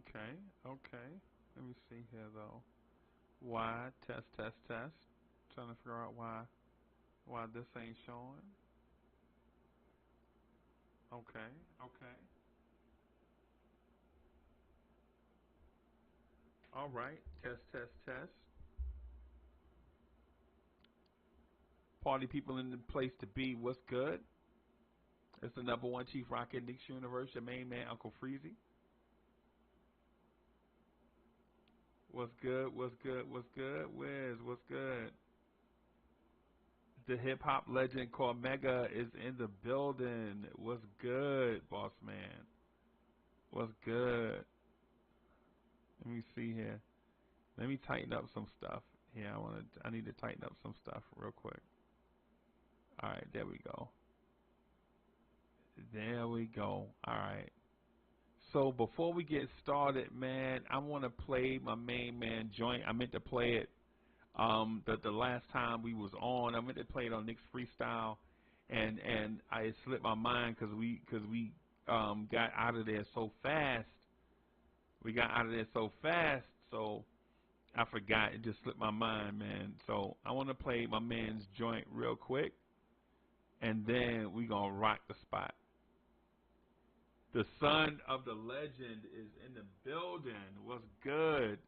Okay, okay. Let me see here though. Why? Test. Trying to figure out why this ain't showing. Okay, okay. All right. Test. Party people in the place to be. What's good? It's the #1 Chief Rocket Knicks Universe. Your main man, Uncle Freezy. What's good? Wiz, what's good? The hip hop legend called Mega is in the building. What's good, boss man? What's good? Let me see here. Let me tighten up some stuff. Yeah, I need to tighten up some stuff real quick. All right, there we go. All right. So before we get started, man, I want to play my main man joint. I meant to play it the last time we was on. I meant to play it on Knicks Freestyle, and it slipped my mind because we got out of there so fast. So I forgot. It just slipped my mind, man. So I want to play my man's joint real quick, and then we gonna rock the spot. The son of the legend is in the building. What's good?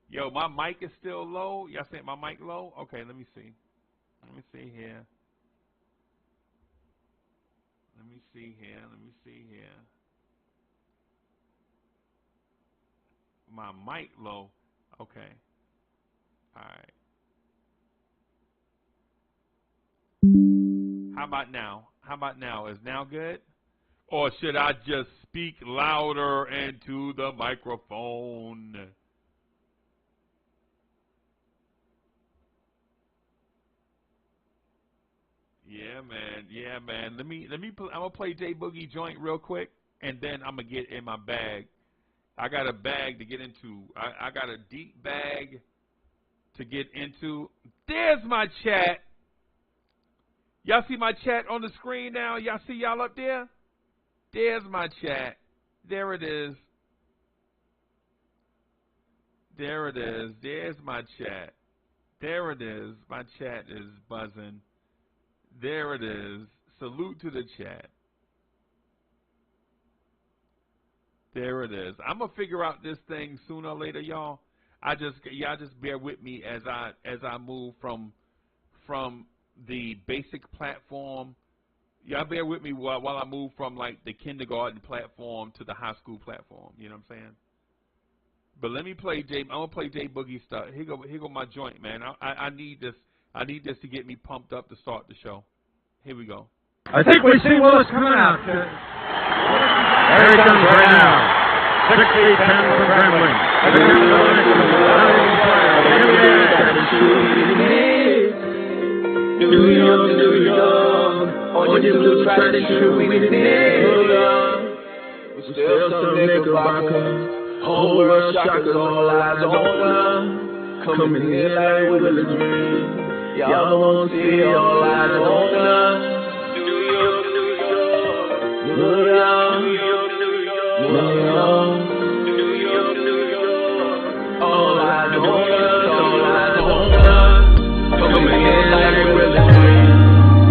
Yo, my mic is still low. Y'all think my mic low? Okay, let me see. Let me see here. My mic low. Okay. All right. How about now? Is now good? Or should I just speak louder into the microphone? Yeah, man. Let me. I'm gonna play J Boogie joint real quick, and then I'm gonna get in my bag. I got a bag to get into. I got a deep bag to get into. There's my chat. Y'all see my chat on the screen now? Y'all see y'all up there? There's my chat. There it is. There's my chat. There it is. My chat is buzzing. There it is. Salute to the chat. There it is. I'm gonna figure out this thing sooner or later, y'all. Y'all just bear with me as I move from the basic platform. Y'all bear with me while I move from like the kindergarten platform to the high school platform. You know what I'm saying? But let me play I'm gonna play J Boogie stuff. Here go my joint, man. I need this. I need this to get me pumped up to start the show. Here we go. I think we see Willis coming out. There he comes right now. 6 feet 10 from Grambling. New York, on your blue try to shoot we need. Still some Knickerbocker. Whole world shockers, all eyes on us. Coming here like with a dream. Y'all don't want to see all eyes on us. New York, New York, all eyes on us, all eyes on us. Coming here like with a dream.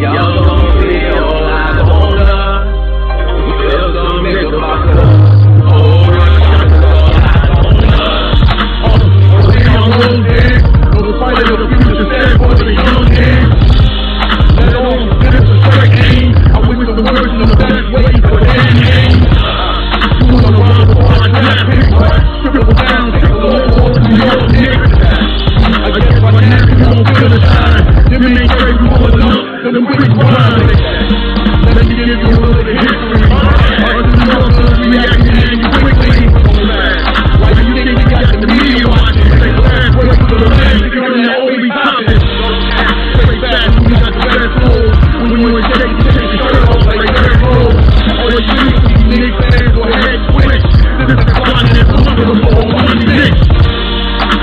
Y'all don't want to see all eyes on us. Still some Knickerbocker. Whole world shockers, all eyes on us. We don't know this. No fight of the future, stand for the young kids. Let on, this is a straight aim. I wish the words in the best way for their name. You wanna run for a trap, pick one. Triple down, take a low for the young niggas. I guess by now you won't feel the time. You ain't straight from all enough, then the quick grind. Let me give you a little history. Hard to know, cause we reacting quickly. Why you think you got the media watching? Say last wait for the land, you're in that OB topic. Straight back, we got the better tools. When you were shaking, you take your shirt off like Derrick Rose. All the streets, these Knicks fans go ahead switch. This is the clown and it's a look of the ball, one bitch.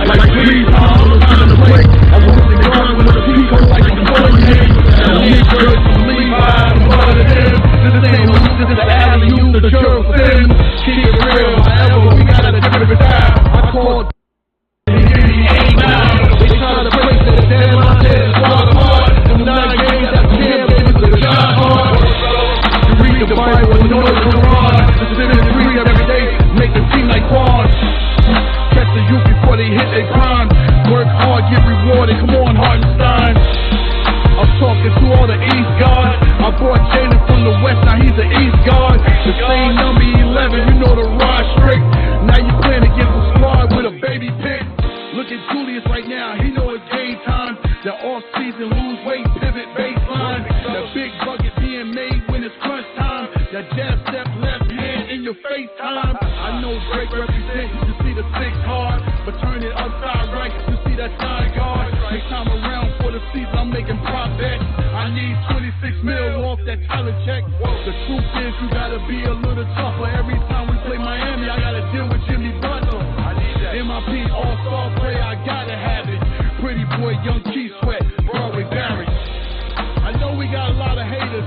Like please, all around the place. I want the guard with the people like I'm going in. Now Knicks girls from Levi, I'm part of them. This ain't no, this is the alley-oop, the church for them. Keep it real, however, we gotta The jab step, left hand in your FaceTime. I know Drake represent, you see the 6 hard, but turn it upside right, you see that side guard. Next time around for the season, I'm making prop bets. I need 26 mil off that Tyler check. The truth is, you gotta be a little tougher. Every time we play Miami, I gotta deal with Jimmy Butler. MIP all-star player, I gotta have it. Pretty boy, young Key Sweat, Broadway Barry. I know we got a lot of haters.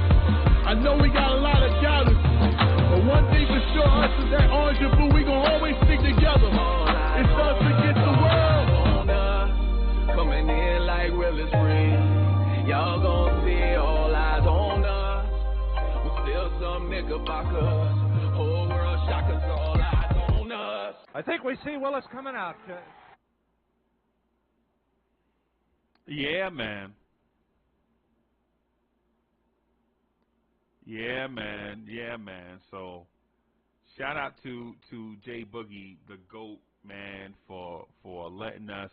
I know we got a lot of doubters. But one thing for sure, us is that orange and blue, we gon' always stick together. It's us against the world. Coming in like Willis Reed. Y'all gon' see all eyes on us. We're still some knickerbockers. Whole world shockers, all eyes on us. I think we see Willis coming out. Yeah, man. Yeah, man. Yeah, man. So, shout out to Jay Boogie, the GOAT, man, for letting us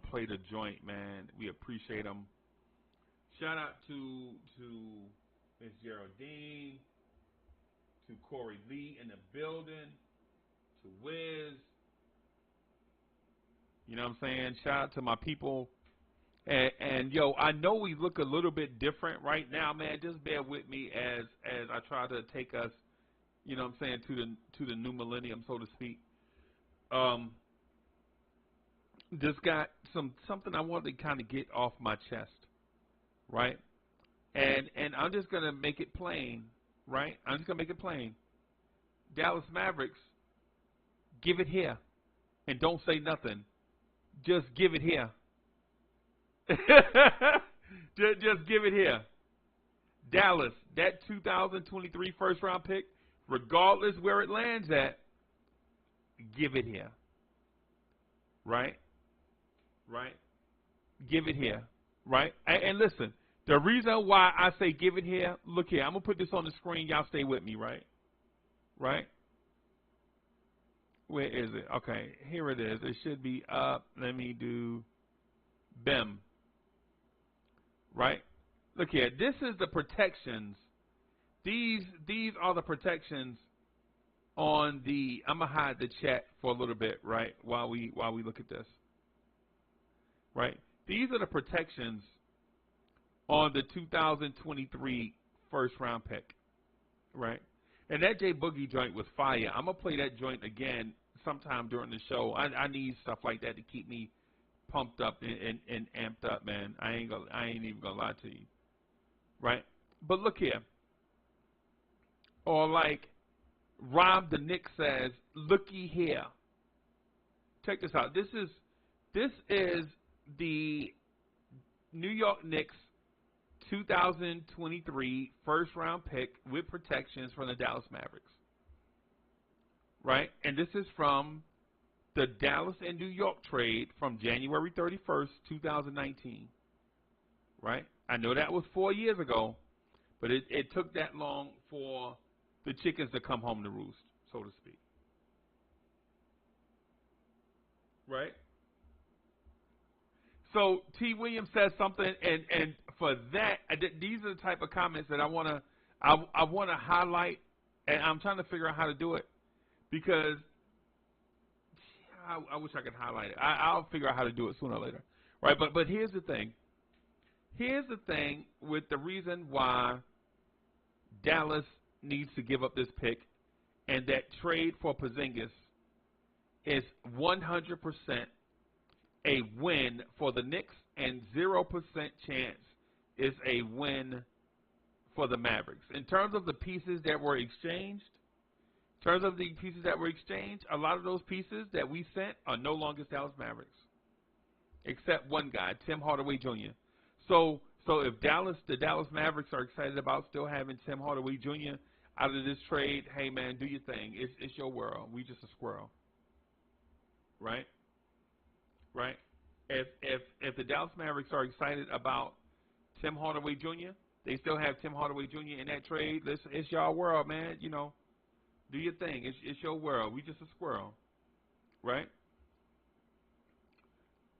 play the joint, man. We appreciate him. Shout out to Miss Geraldine, to Corey Lee in the building, to Wiz. You know what I'm saying? Shout out to my people. And yo, I know we look a little bit different right now, man. Just bear with me as I try to take us, you know what I'm saying, to the new millennium, so to speak. Just got something I wanted to kind of get off my chest, right? And I'm just gonna make it plain, right? I'm just gonna make it plain. Dallas Mavericks, give it here, and don't say nothing. Just give it here. just give it here. Dallas, that 2023 first round pick, regardless where it lands at, give it here. Right? Right? Give it here. Right? And listen, the reason why I say give it here, look here, I'm going to put this on the screen. Y'all stay with me, right? Right? Where is it? Okay, here it is. It should be up. Let me do BIM. Right? Look here. This is the protections. These are the protections on the. I'm gonna hide the chat for a little bit, right? While we look at this. Right? These are the protections on the 2023 first round pick. Right? And that J Boogie joint was fire. I'm gonna play that joint again sometime during the show. I need stuff like that to keep me pumped up and amped up, man. I ain't even gonna lie to you. Right? But look here. Or like Rob the Knicks says, looky here. Check this out. This is the New York Knicks 2023 first round pick with protections from the Dallas Mavericks. Right? And this is from the Dallas and New York trade from January 31st, 2019. Right? I know that was 4 years ago, but it took that long for the chickens to come home to roost, so to speak. Right? So T. Williams says something, and for that, these are the type of comments that I want to highlight, and I'm trying to figure out how to do it because I wish I could highlight it. I'll figure out how to do it sooner or later, right? But here's the thing. Here's the thing with the reason why Dallas needs to give up this pick, and that trade for Porzingis is 100% a win for the Knicks, and 0% chance is a win for the Mavericks. In terms of the pieces that were exchanged, a lot of those pieces that we sent are no longer Dallas Mavericks, except one guy, Tim Hardaway Jr. So if the Dallas Mavericks are excited about still having Tim Hardaway Jr. out of this trade, hey man, do your thing. It's your world. We just a squirrel, right? Right? If the Dallas Mavericks are excited about Tim Hardaway Jr., they still have Tim Hardaway Jr. in that trade. Listen, it's y'all world, man. You know, do your thing. It's your world. We just a squirrel, right?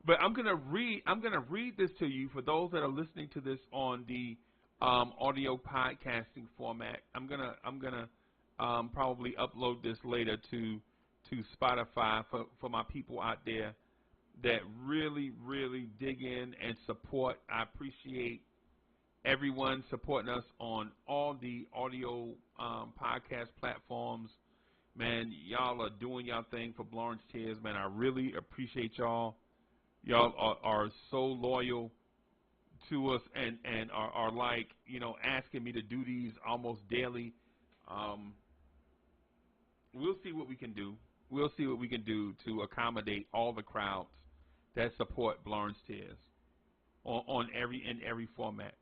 But I'm gonna read this to you for those that are listening to this on the audio podcasting format. I'm gonna probably upload this later to Spotify for my people out there that really dig in and support. I appreciate everyone supporting us on all the audio podcast platforms. Man, y'all are doing y'all thing for Lawrence Tears. Man, I really appreciate y'all. Y'all are so loyal to us and are like, asking me to do these almost daily. We'll see what we can do. We'll see what we can do to accommodate all the crowds that support Lawrence Tears in every format,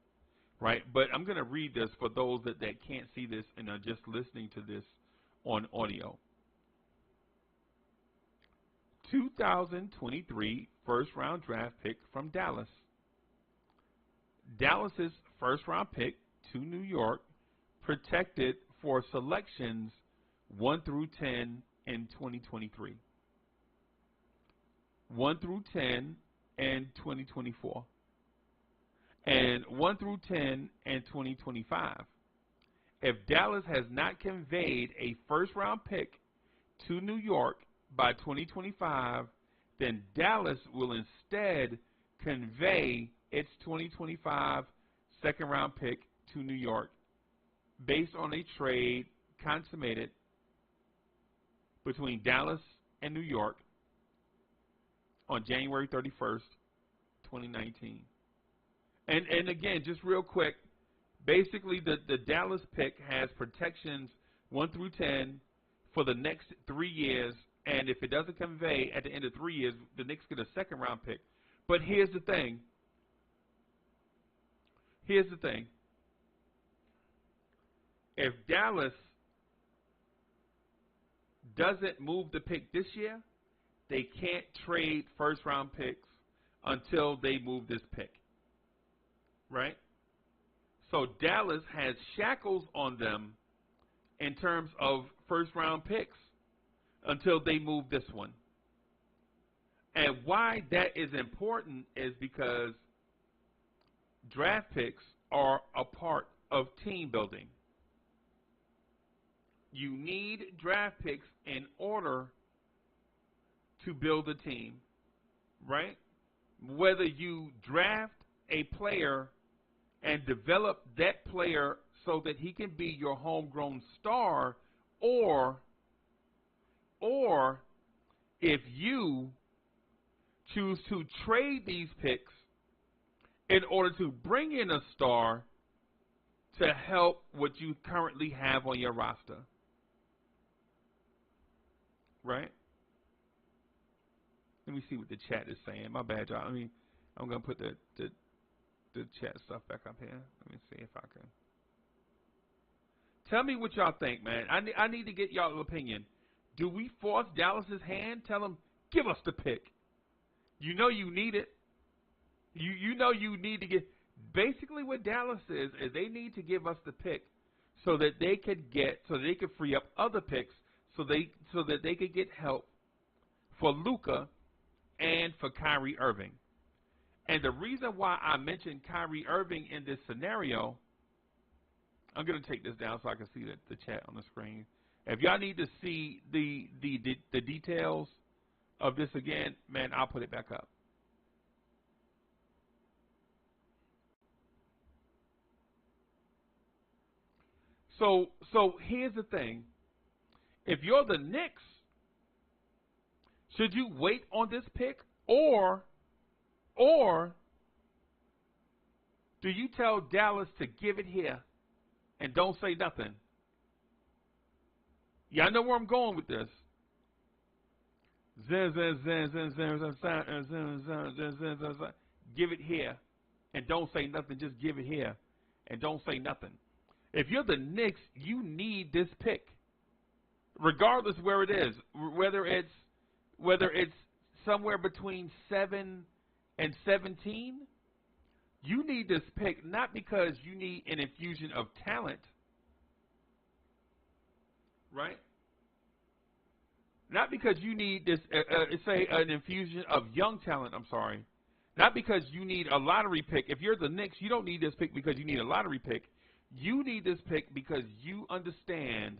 right? But I'm going to read this for those that can't see this and are just listening to this on audio. 2023 first-round draft pick from Dallas. Dallas's first-round pick to New York, protected for selections 1 through 10 in 2023. 1 through 10 in 2024. And 1 through 10 in 2025. If Dallas has not conveyed a first-round pick to New York by 2025, then Dallas will instead convey its 2025 second-round pick to New York based on a trade consummated between Dallas and New York on January 31st, 2019. And again, just real quick, basically the Dallas pick has protections 1 through 10 for the next 3 years, and if it doesn't convey at the end of 3 years, the Knicks get a second-round pick. But here's the thing. If Dallas doesn't move the pick this year, they can't trade first-round picks until they move this pick, right? So Dallas has shackles on them in terms of first-round picks until they move this one. And why that is important is because draft picks are a part of team building. You need draft picks in order to build a team, right? Whether you draft a player and develop that player so that he can be your homegrown star, or if you choose to trade these picks in order to bring in a star to help what you currently have on your roster, right? Let me see what the chat is saying. My bad, y'all. I'm going to put the chat stuff back up here. Let me see if I can. Tell me what y'all think, man. I need to get y'all's opinion. Do we force Dallas's hand? Tell them, give us the pick. You know you need it. You know you need to get. Basically what Dallas is they need to give us the pick so that they could free up other picks so that they could get help for Luka and for Kyrie Irving. And the reason why I mentioned Kyrie Irving in this scenario, I'm going to take this down so I can see the chat on the screen. If y'all need to see the details of this again, man, I'll put it back up. So here's the thing. If you're the Knicks, should you wait on this pick, or do you tell Dallas to give it here and don't say nothing? Y'all know where I'm going with this. Give it here and don't say nothing. Just give it here and don't say nothing. If you're the Knicks, you need this pick, regardless where it is, whether it's somewhere between 7 and 17. You need this pick not because you need an infusion of talent, right? Not because you need this, say, an infusion of young talent. I'm sorry, Not because you need a lottery pick. If you're the Knicks, you don't need this pick because you need a lottery pick. You need this pick because you understand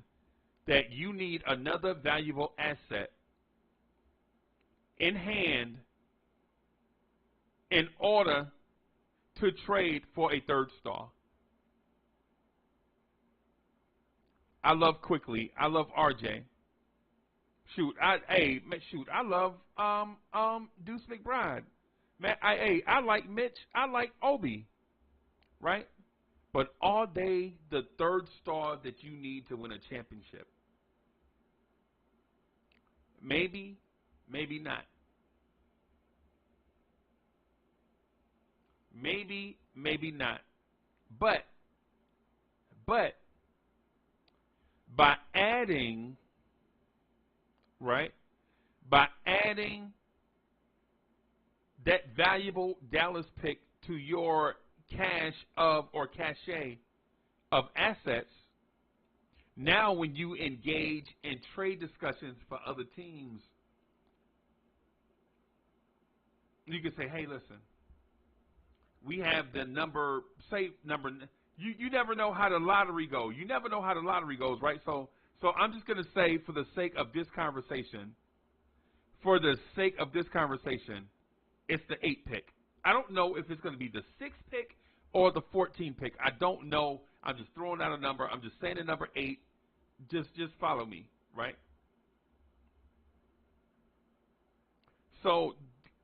that you need another valuable asset in hand in order to trade for a third star. I love Quickly. I love RJ. I love Deuce McBride. Man, I like Mitch. I like Obi. Right? But are they the third star that you need to win a championship? Maybe, maybe not. Maybe, maybe not. But by adding, right? By adding that valuable Dallas pick to your cache of assets, now when you engage in trade discussions for other teams, you can say, hey, listen, we have the number. You never know how the lottery goes. You never know how the lottery goes, right? So I'm just going to say, for the sake of this conversation, it's the 8th pick. I don't know if it's going to be the 6th pick or the 14th pick. I don't know. I'm just throwing out a number. I'm just saying the number 8. Just follow me, right? So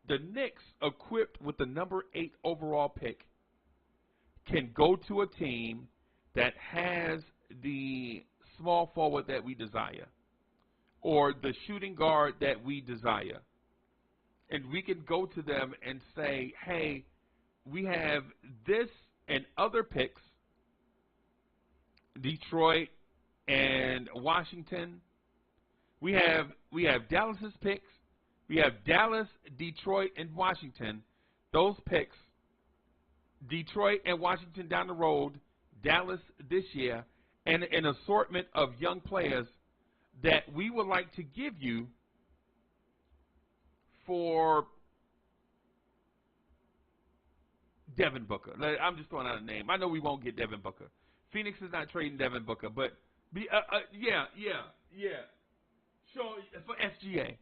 the Knicks, equipped with the number 8 overall pick, can go to a team that has the small forward that we desire or the shooting guard that we desire. And we can go to them and say, hey, we have this and other picks, Detroit and Washington. We have Dallas's picks. We have Dallas, Detroit, and Washington. Those picks, Detroit and Washington down the road, Dallas this year, and an assortment of young players that we would like to give you for Devin Booker. I'm just throwing out a name. I know we won't get Devin Booker. Phoenix is not trading Devin Booker, but yeah. Sure, for SGA.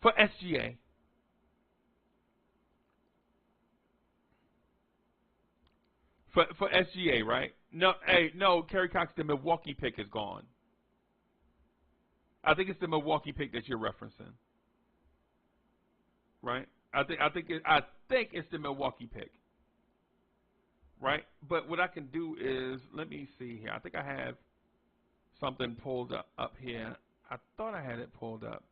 For SGA. For SGA, right? No, Kerry Cox, the Milwaukee pick is gone. I think it's the Milwaukee pick that you're referencing. Right? I think it's the Milwaukee pick. Right? But what I can do is, let me see here. I think I have something pulled up here. I thought I had it pulled up.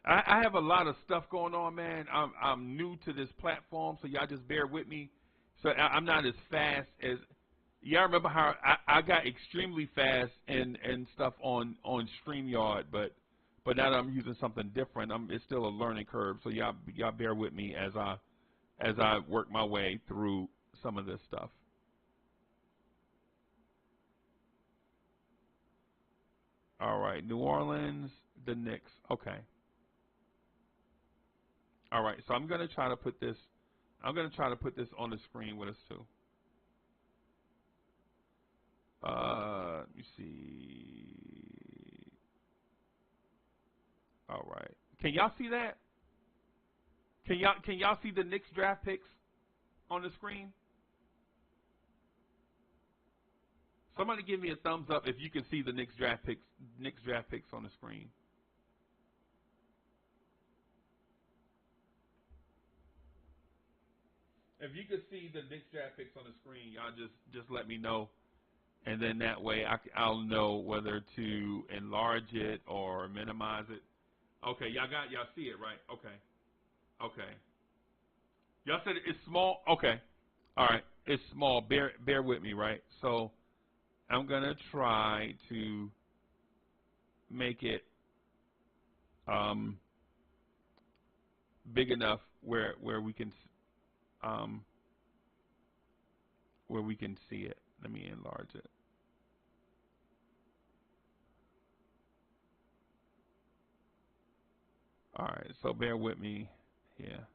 I have a lot of stuff going on, man. I'm new to this platform, so y'all just bear with me. So I'm not as fast as y'all remember how I got extremely fast and stuff on StreamYard, but now that I'm using something different, it's still a learning curve. So y'all bear with me as I work my way through some of this stuff. All right, New Orleans, the Knicks. Okay. All right, so I'm gonna try to put this on the screen with us too. Let me see. All right, can y'all see that? Can y'all see the Knicks draft picks on the screen? Somebody give me a thumbs up if you can see the Knicks draft picks on the screen. If you could see the Knicks draft picks on the screen, y'all just let me know, and then that way I'll know whether to enlarge it or minimize it. Okay, y'all see it, right? Okay. Y'all said it's small. Okay, all right, it's small. Bear with me, right? So I'm gonna try to make it big enough where we can see it. Let me enlarge it. All right, so bear with me here.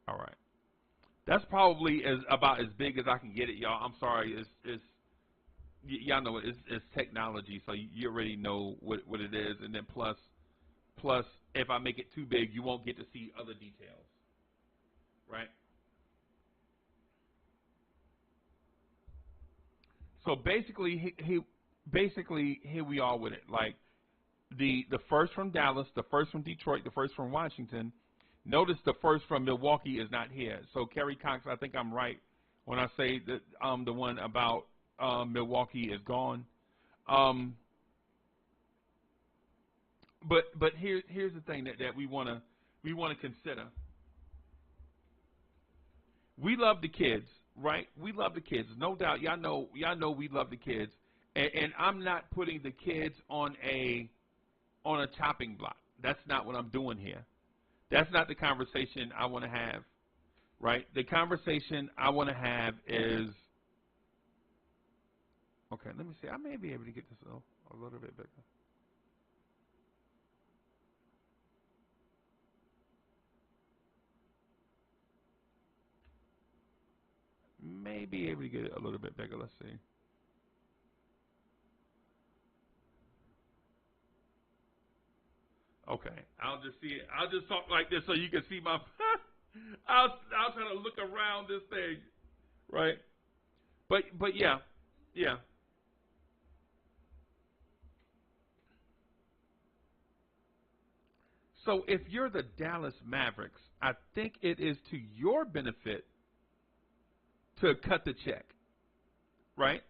All right. That's probably about as big as I can get it, y'all. I'm sorry. Y'all know it's technology, so you already know what it is. And then plus, if I make it too big, you won't get to see other details, right? So basically, here we are with it. Like the first from Dallas, the first from Detroit, the first from Washington. Notice the first from Milwaukee is not here. So Kerry Cox, I think I'm right when I say that the one about Milwaukee is gone. But here's the thing that we wanna consider. We love the kids, right? We love the kids, no doubt. Y'all know we love the kids, and I'm not putting the kids on a chopping block. That's not what I'm doing here. That's not the conversation I want to have, right? The conversation I want to have is, okay, let me see. I may be able to get this a little bit bigger. May be able to get it a little bit bigger. Let's see. Okay, I'll just see it. I'll just talk like this so you can see my. I'll try to look around this thing, right? But yeah. So if you're the Dallas Mavericks, I think it is to your benefit to cut the check, right?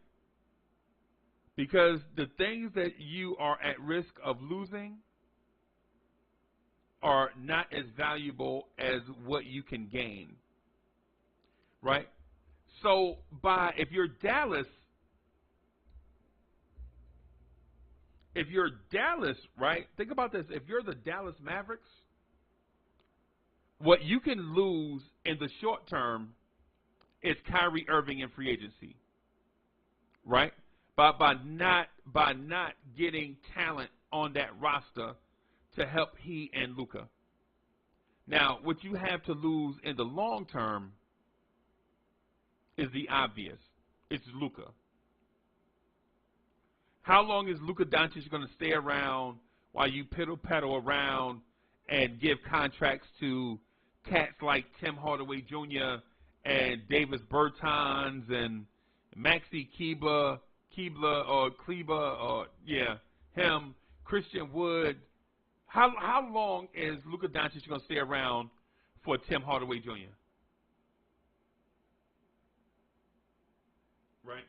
Because the things that you are at risk of losing are not as valuable as what you can gain, right? So if you're Dallas, right? Think about this. If you're the Dallas Mavericks, what you can lose in the short term is Kyrie Irving in free agency, right? By not getting talent on that roster to help he and Luka. Now, what you have to lose in the long term is the obvious. It's Luka. How long is Luka Doncic going to stay around while you piddle-paddle around and give contracts to cats like Tim Hardaway Jr. and Davis Bertans and Maxi Kleber, him, Christian Wood? How long is Luka Doncic going to stay around for Tim Hardaway Jr.? Right?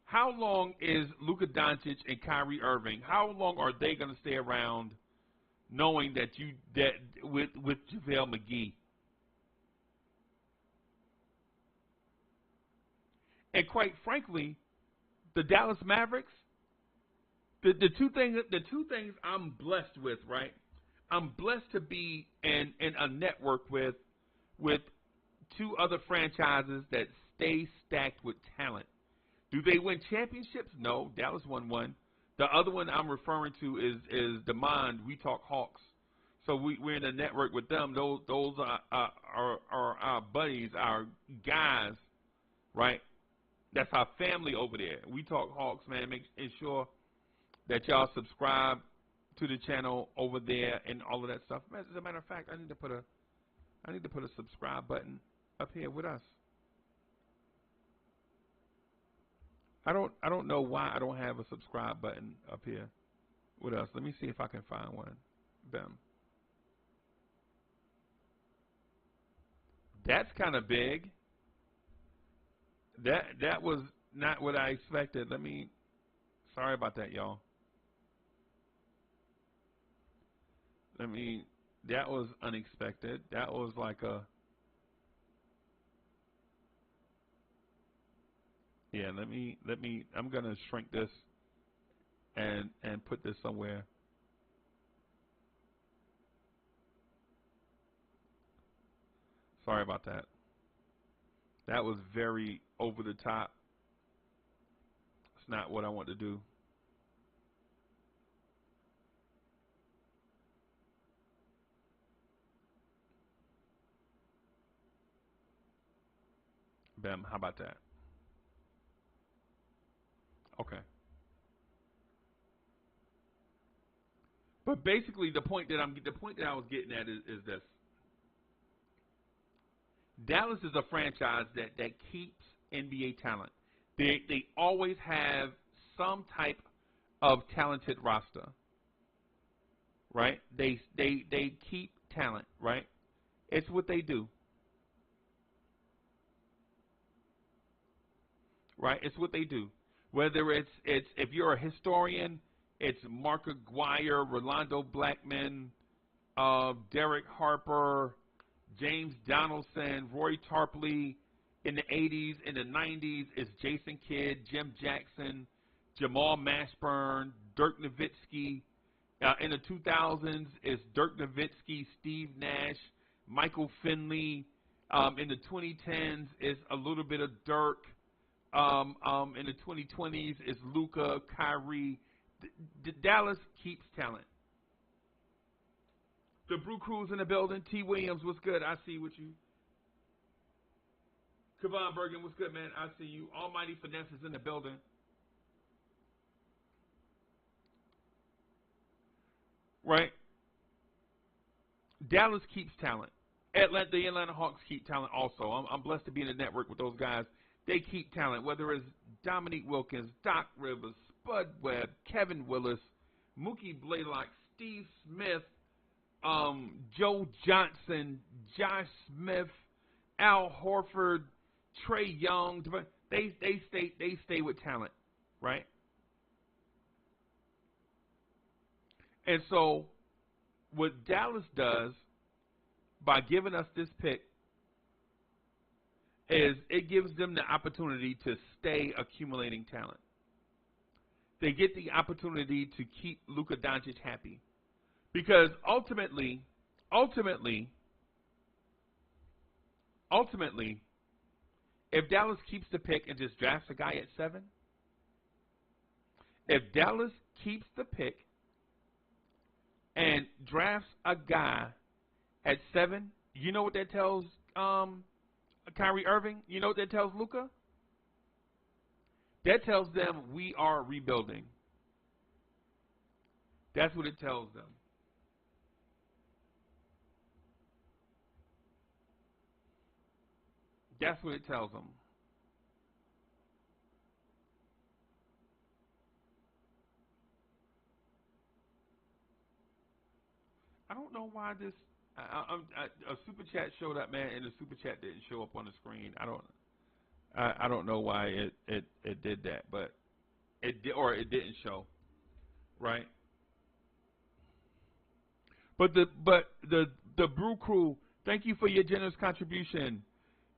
How long is Luka Doncic and Kyrie Irving? How long are they going to stay around, knowing that with JaVale McGee? And quite frankly, the Dallas Mavericks, the two things I'm blessed with, right? I'm blessed to be in a network with two other franchises that stay stacked with talent. Do they win championships? No. Dallas won one. The other one I'm referring to is Demand. We Talk Hawks. So we're in a network with them. Those are our buddies, our guys, right? That's our family over there. We Talk Hawks, man. Make sure that y'all subscribe to the channel over there and all of that stuff. As a matter of fact, I need to put a subscribe button up here with us. I don't know why I don't have a subscribe button up here with us. Let me see if I can find one. Them. That's kind of big. That was not what I expected. Sorry about that, y'all. That was unexpected. That was like Yeah, let me. I'm gonna shrink this and put this somewhere. Sorry about that. That was very over the top. It's not what I want to do. Bam, how about that? Okay. But basically, the point that I was getting at is this: Dallas is a franchise that keeps NBA talent. They always have some type of talented roster, right? They keep talent, right? It's what they do, right? It's what they do. Whether it's if you're a historian, it's Mark Aguirre, Rolando Blackman, Derek Harper, James Donaldson, Roy Tarpley. In the 80s, in the 90s, it's Jason Kidd, Jim Jackson, Jamal Mashburn, Dirk Nowitzki. In the 2000s, it's Dirk Nowitzki, Steve Nash, Michael Finley. In the 2010s, it's a little bit of Dirk. In the 2020s, it's Luka, Kyrie. Dallas keeps talent. The Brew Crew's in the building. T. Williams, what's good? I see what you. Kevon Bergen, what's good, man? I see you. Almighty Finesse is in the building. Right? Dallas keeps talent. The Atlanta Hawks keep talent also. I'm blessed to be in the network with those guys. They keep talent, whether it's Dominique Wilkins, Doc Rivers, Spud Webb, Kevin Willis, Mookie Blaylock, Steve Smith, Joe Johnson, Josh Smith, Al Horford, Trey Young. They stay with talent, right? And so what Dallas does by giving us this pick is it gives them the opportunity to stay accumulating talent. They get the opportunity to keep Luka Doncic happy. Because ultimately, if Dallas keeps the pick and just drafts a guy at 7, if Dallas keeps the pick and drafts a guy at 7, you know what that tells Kyrie Irving? You know what that tells Luka? That tells them we are rebuilding. That's what it tells them. That's what it tells them. I don't know why this. A super chat showed up, man, and the super chat didn't show up on the screen. I don't know why it did that, but it did, or it didn't show, right? But the Brew Crew, thank you for your generous contribution.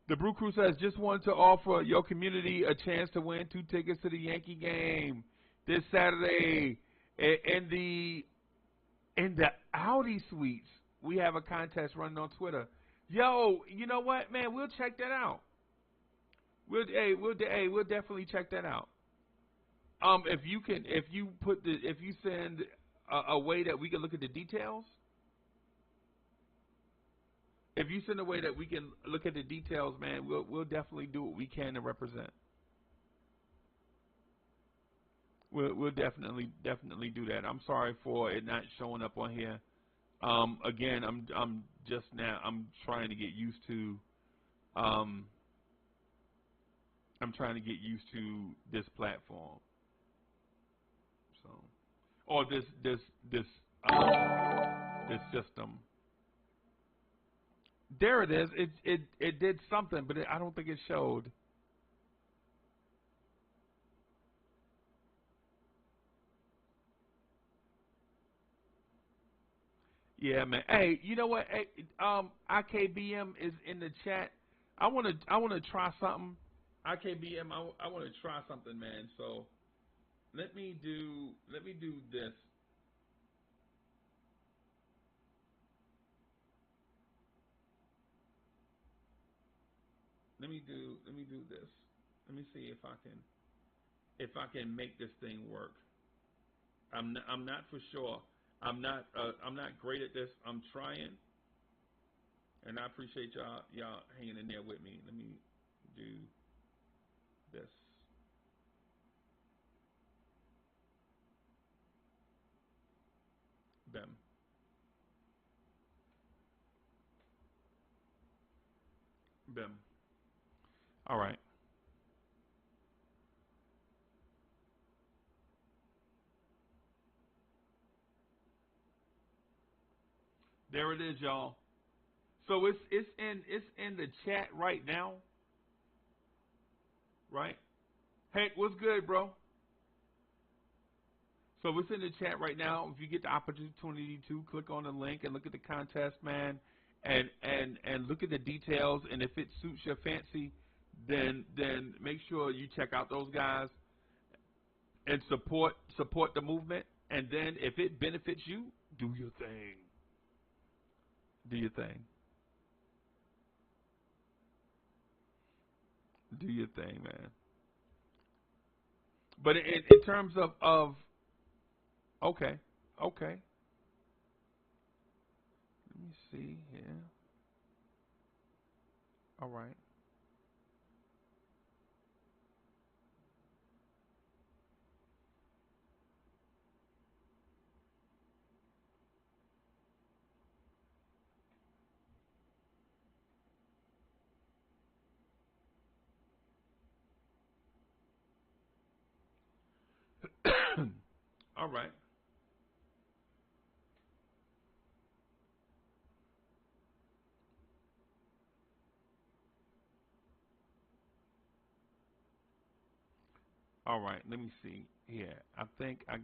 The Brew Crew says, just wanted to offer your community a chance to win 2 tickets to the Yankee game this Saturday in the Audi Suites. We have a contest running on Twitter. Yo, you know what, man? We'll check that out. We'll definitely check that out. If you send a way that we can look at the details. If you send a way that we can look at the details, man, we'll definitely do what we can to represent. We'll definitely do that. I'm sorry for it not showing up on here. Again, I'm trying to get used to this platform. So, or this system. There it is. It did something, but I don't think it showed. Yeah, man. Hey, you know what? Hey, IKBM is in the chat. I wanna try something. IKBM, I want to try something, man. So let me do this. Let me do this. Let me see if I can make this thing work. I'm not for sure. I'm not great at this. I'm trying, and I appreciate y'all hanging in there with me. Let me do this. Bam. Bam. All right. There it is, y'all. So it's in the chat right now, right? Hey, what's good, bro? So it's in the chat right now. If you get the opportunity to click on the link and look at the contest, man, and look at the details, and if it suits your fancy, then make sure you check out those guys and support the movement. And then if it benefits you, do your thing. Do your thing. Do your thing, man. But in terms of okay. Let me see here. All right. All right. All right. Let me see here. I think I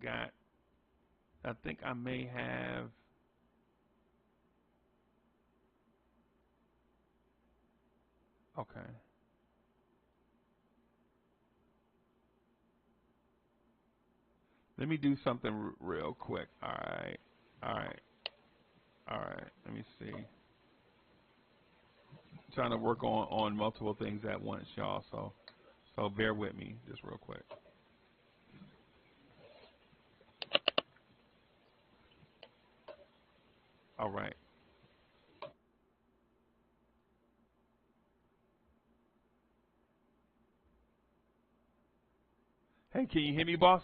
may have. Okay. Let me do something real quick. All right. Let me see. I'm trying to work on multiple things at once, y'all. So bear with me just real quick. All right. Hey, can you hear me, boss?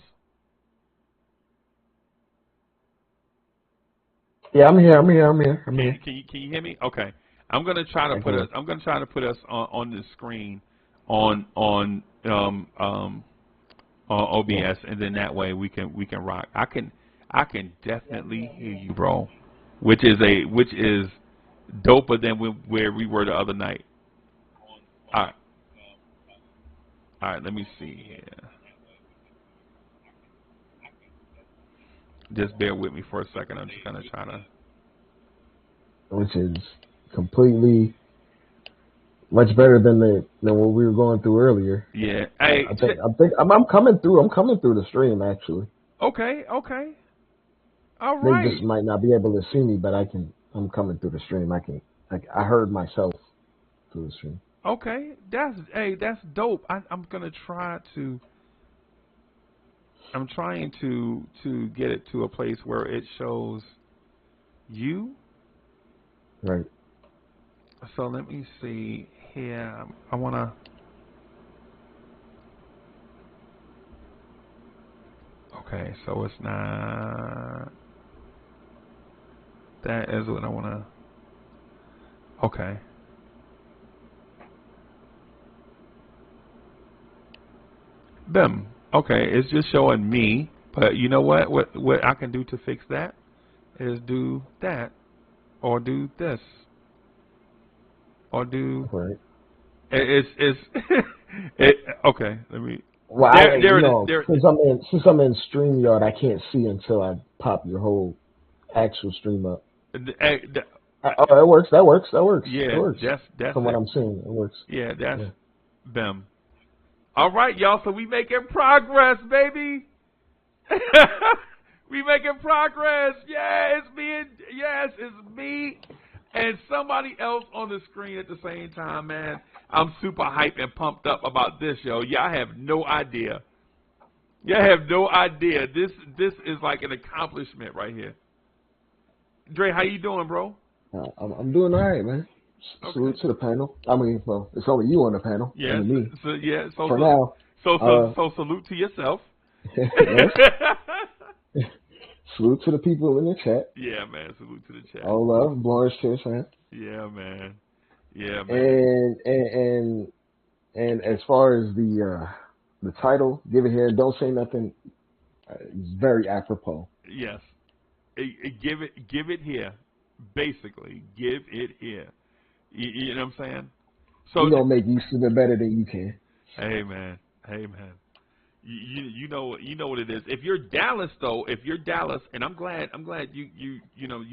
Yeah, I'm here. Can you hear me? Okay. I'm gonna try to put us on the screen on OBS, and then that way we can rock. I can definitely hear you, bro. Which is doper than where we were the other night. All right. Let me see here. Just bear with me for a second. I'm just gonna try to. Which is completely much better than what we were going through earlier. Yeah. Hey. I'm coming through. I'm coming through the stream actually. Okay. All They right. just might not be able to see me, but I'm coming through the stream. I heard myself through the stream. Okay. That's dope. I'm gonna try to. I'm trying to get it to a place where it shows you. Right. So let me see here. I want to. Okay, so it's not. That is what I want to. Okay. Them. Okay, it's just showing me. But you know what? What I can do to fix that is do that, or do this, or do. Right. It's okay. Let me. Well, There it is. There. Since I'm in StreamYard, I can't see until I pop your whole actual stream up. Oh, it works. That works. Yeah, it works. that's From what I'm seeing, it works. Yeah, that's them. All right, y'all. So we making progress, baby. We making progress. Yeah, it's me and somebody else on the screen at the same time, man. I'm super hyped and pumped up about this, yo. Y'all have no idea. Y'all have no idea. This is like an accomplishment right here. Dre, how you doing, bro? I'm doing all right, man. Salute to the panel. I mean, well, it's only you on the panel. Yeah. And me. So For now. So salute to yourself. Yes. Salute to the people in the chat. Yeah, man. Salute to the chat. All love, Lawrence Tish, man. Yeah, man. Yeah, man. And as far as the title, give it here. Don't say nothing. It's very apropos. Yes. Give it here. Basically, give it here. You know what I'm saying? So We're gonna make you super better than you can. Hey man. You know what it is. If you're Dallas though, and I'm glad you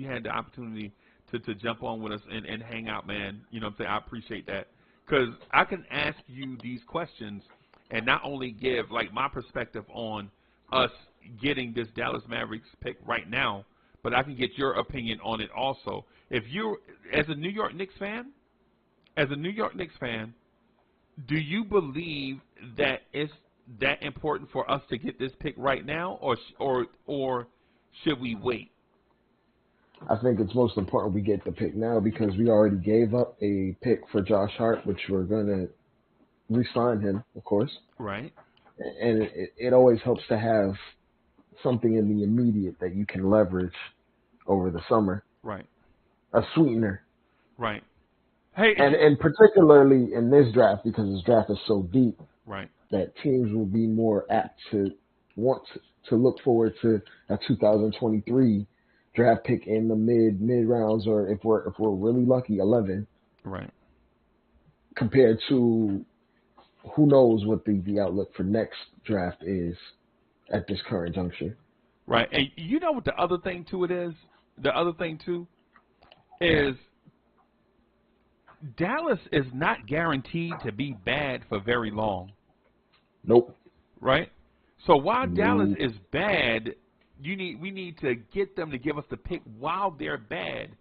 had the opportunity to jump on with us and hang out, man. You know what I'm saying? I appreciate that. Because I can ask you these questions and not only give like my perspective on us getting this Dallas Mavericks pick right now, but I can get your opinion on it also. If you, as a New York Knicks fan, do you believe that it's that important for us to get this pick right now, or should we wait? I think it's most important we get the pick now because we already gave up a pick for Josh Hart, which we're going to re-sign him, of course. Right. And it always helps to have something in the immediate that you can leverage over the summer. Right. A sweetener. Right. Hey. And particularly in this draft, because this draft is so deep, right, that teams will be more apt to want to look forward to a 2023 draft pick in the mid rounds, or if we're really lucky, 11. Right. Compared to who knows what the outlook for next draft is at this current juncture. Right. And you know what the other thing to it is? The other thing too is Dallas is not guaranteed to be bad for very long. Nope. Right? So while Dallas is bad, we need to get them to give us the pick while they're bad.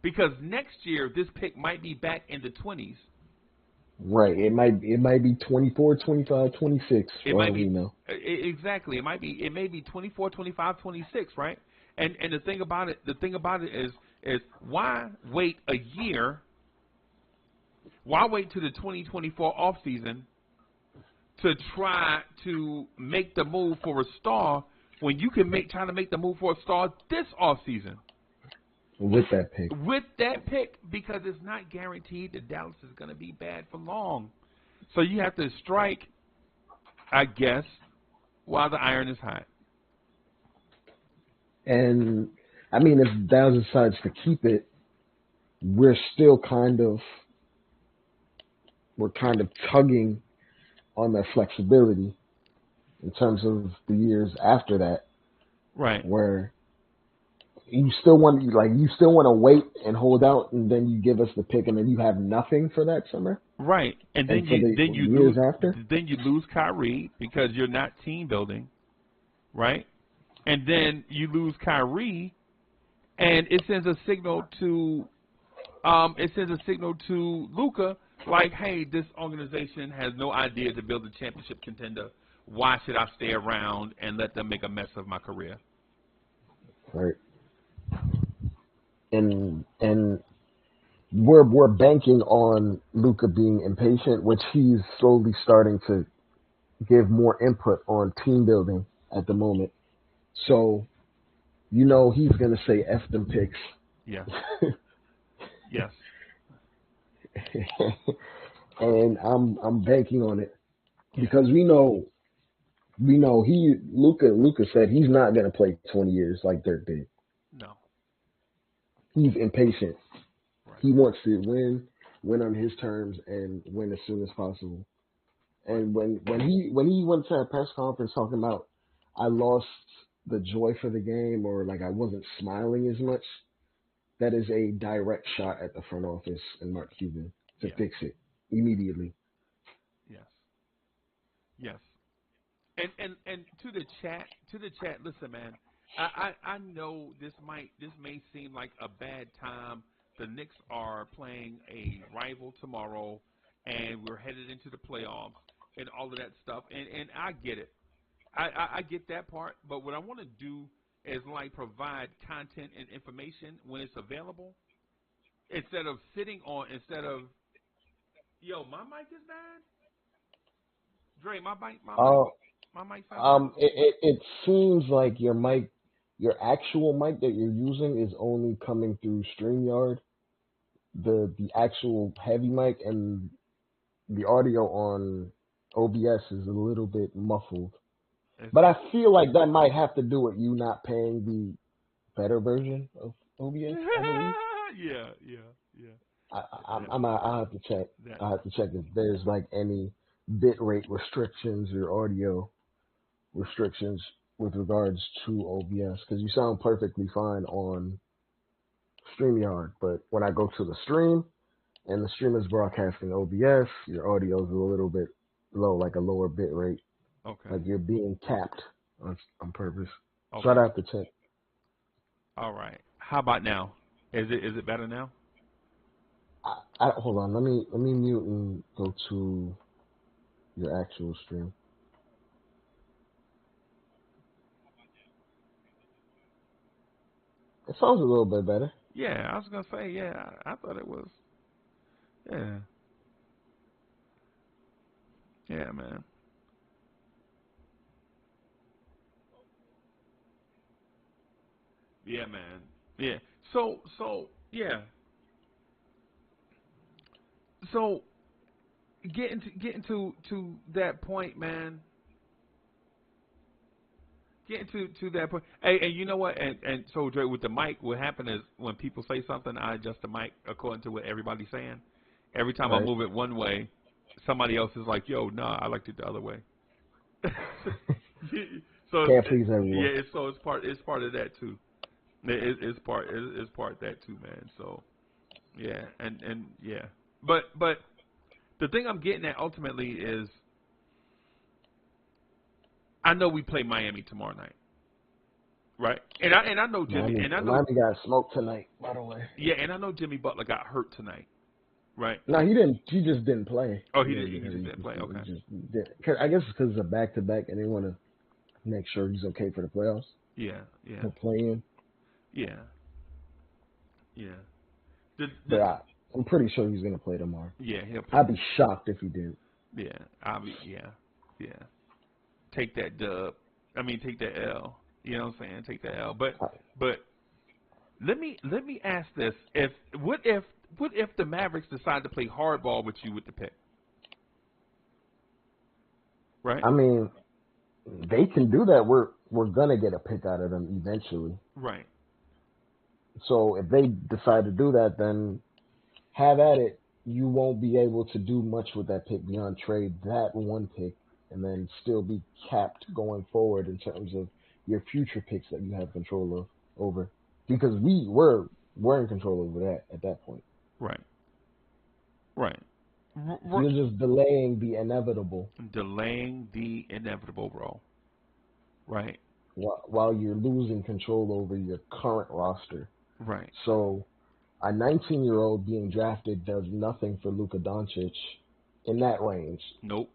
Because next year this pick might be back in the 20s. Right. It might be 24, 25, 26. It might be, we know. Exactly. It may be 24, 25, 26, right? And the thing about it is why wait a year? Why wait to the 2024 offseason to try to make the move for a star when you can try to make the move for a star this offseason? With that pick. Because it's not guaranteed that Dallas is going to be bad for long. So you have to strike, I guess, while the iron is hot. And, I mean, if Dallas decides to keep it, we're still kind of tugging on that flexibility in terms of the years after that. Right. Where you still want to wait and hold out, and then you give us the pick, and then you have nothing for that summer. Right, and then you lose Kyrie because you're not team building, right? And then you lose Kyrie, and it sends a signal to Luka like, hey, this organization has no idea to build a championship contender. Why should I stay around and let them make a mess of my career? Right. And we're banking on Luka being impatient, which he's slowly starting to give more input on team building at the moment. So, he's going to say F them picks. Yeah. Yes. And I'm banking on it because we know Luka said he's not going to play 20 years like Dirk did. No. He's impatient. Right. He wants to win on his terms and win as soon as possible. And when he went to a press conference talking about I lost the joy for the game or like I wasn't smiling as much, that is a direct shot at the front office and Mark Cuban to fix it immediately. Yes. Yes. And to the chat. Listen, man. I know this may seem like a bad time. The Knicks are playing a rival tomorrow, and we're headed into the playoffs and all of that stuff. And I get it. I get that part. But what I want to do is like provide content and information when it's available, instead of yo, my mic is bad. Dre, my mic sound bad. It seems like your actual mic that you're using is only coming through StreamYard. The actual heavy mic and the audio on OBS is a little bit muffled. But I feel like that might have to do with you not paying the better version of OBS, I believe. Yeah. I'll have to check. That, I'll have to check if there's like any bit rate restrictions or audio restrictions with regards to OBS, because you sound perfectly fine on StreamYard, but when I go to the stream and the stream is broadcasting OBS, your audio is a little bit low, like a lower bit rate, okay. like you're being capped on purpose. Okay. So I'd have to check. All right. How about now? Is it better now? I hold on. Let me mute and go to your actual stream. It sounds a little bit better. Yeah, I was gonna say, yeah, I thought it was. Yeah. Yeah, man. Yeah, man. Yeah. So yeah. So getting to that point, man. Getting to that point. Hey, and you know what? And so Dre, with the mic, what happened is when people say something, I adjust the mic according to what everybody's saying. Every time I Right. move it one way, somebody else is like, "Yo, nah, I liked it the other way." So Can't please everyone. yeah, it's part of that too. It's part of that too, man. So yeah, and yeah, but the thing I'm getting at ultimately is, I know we play Miami tomorrow night, right? And I know Jimmy, Miami got smoked tonight, by the way. yeah, and I know Jimmy Butler got hurt tonight, right? No, he didn't. He just didn't play. Oh, he just didn't play. Okay. I guess it's because it's a back-to-back, and they want to make sure he's okay for the playoffs. Yeah. He'll play in. Yeah. But I'm pretty sure he's going to play tomorrow. Yeah, he'll play. I'd be shocked if he did. Yeah, yeah. Take that dub. I mean, take that L. You know what I'm saying? Take that L. But let me ask this: what if the Mavericks decide to play hardball with you with the pick? Right. I mean, they can do that. We're gonna get a pick out of them eventually. Right. So if they decide to do that, then have at it. You won't be able to do much with that pick beyond trade that one pick, and then still be capped going forward in terms of your future picks that you have control over. Because we're in control over that at that point. Right. You're just delaying the inevitable. Delaying the inevitable, bro. Right. While you're losing control over your current roster. Right. So a 19-year-old being drafted does nothing for Luka Doncic in that range. Nope.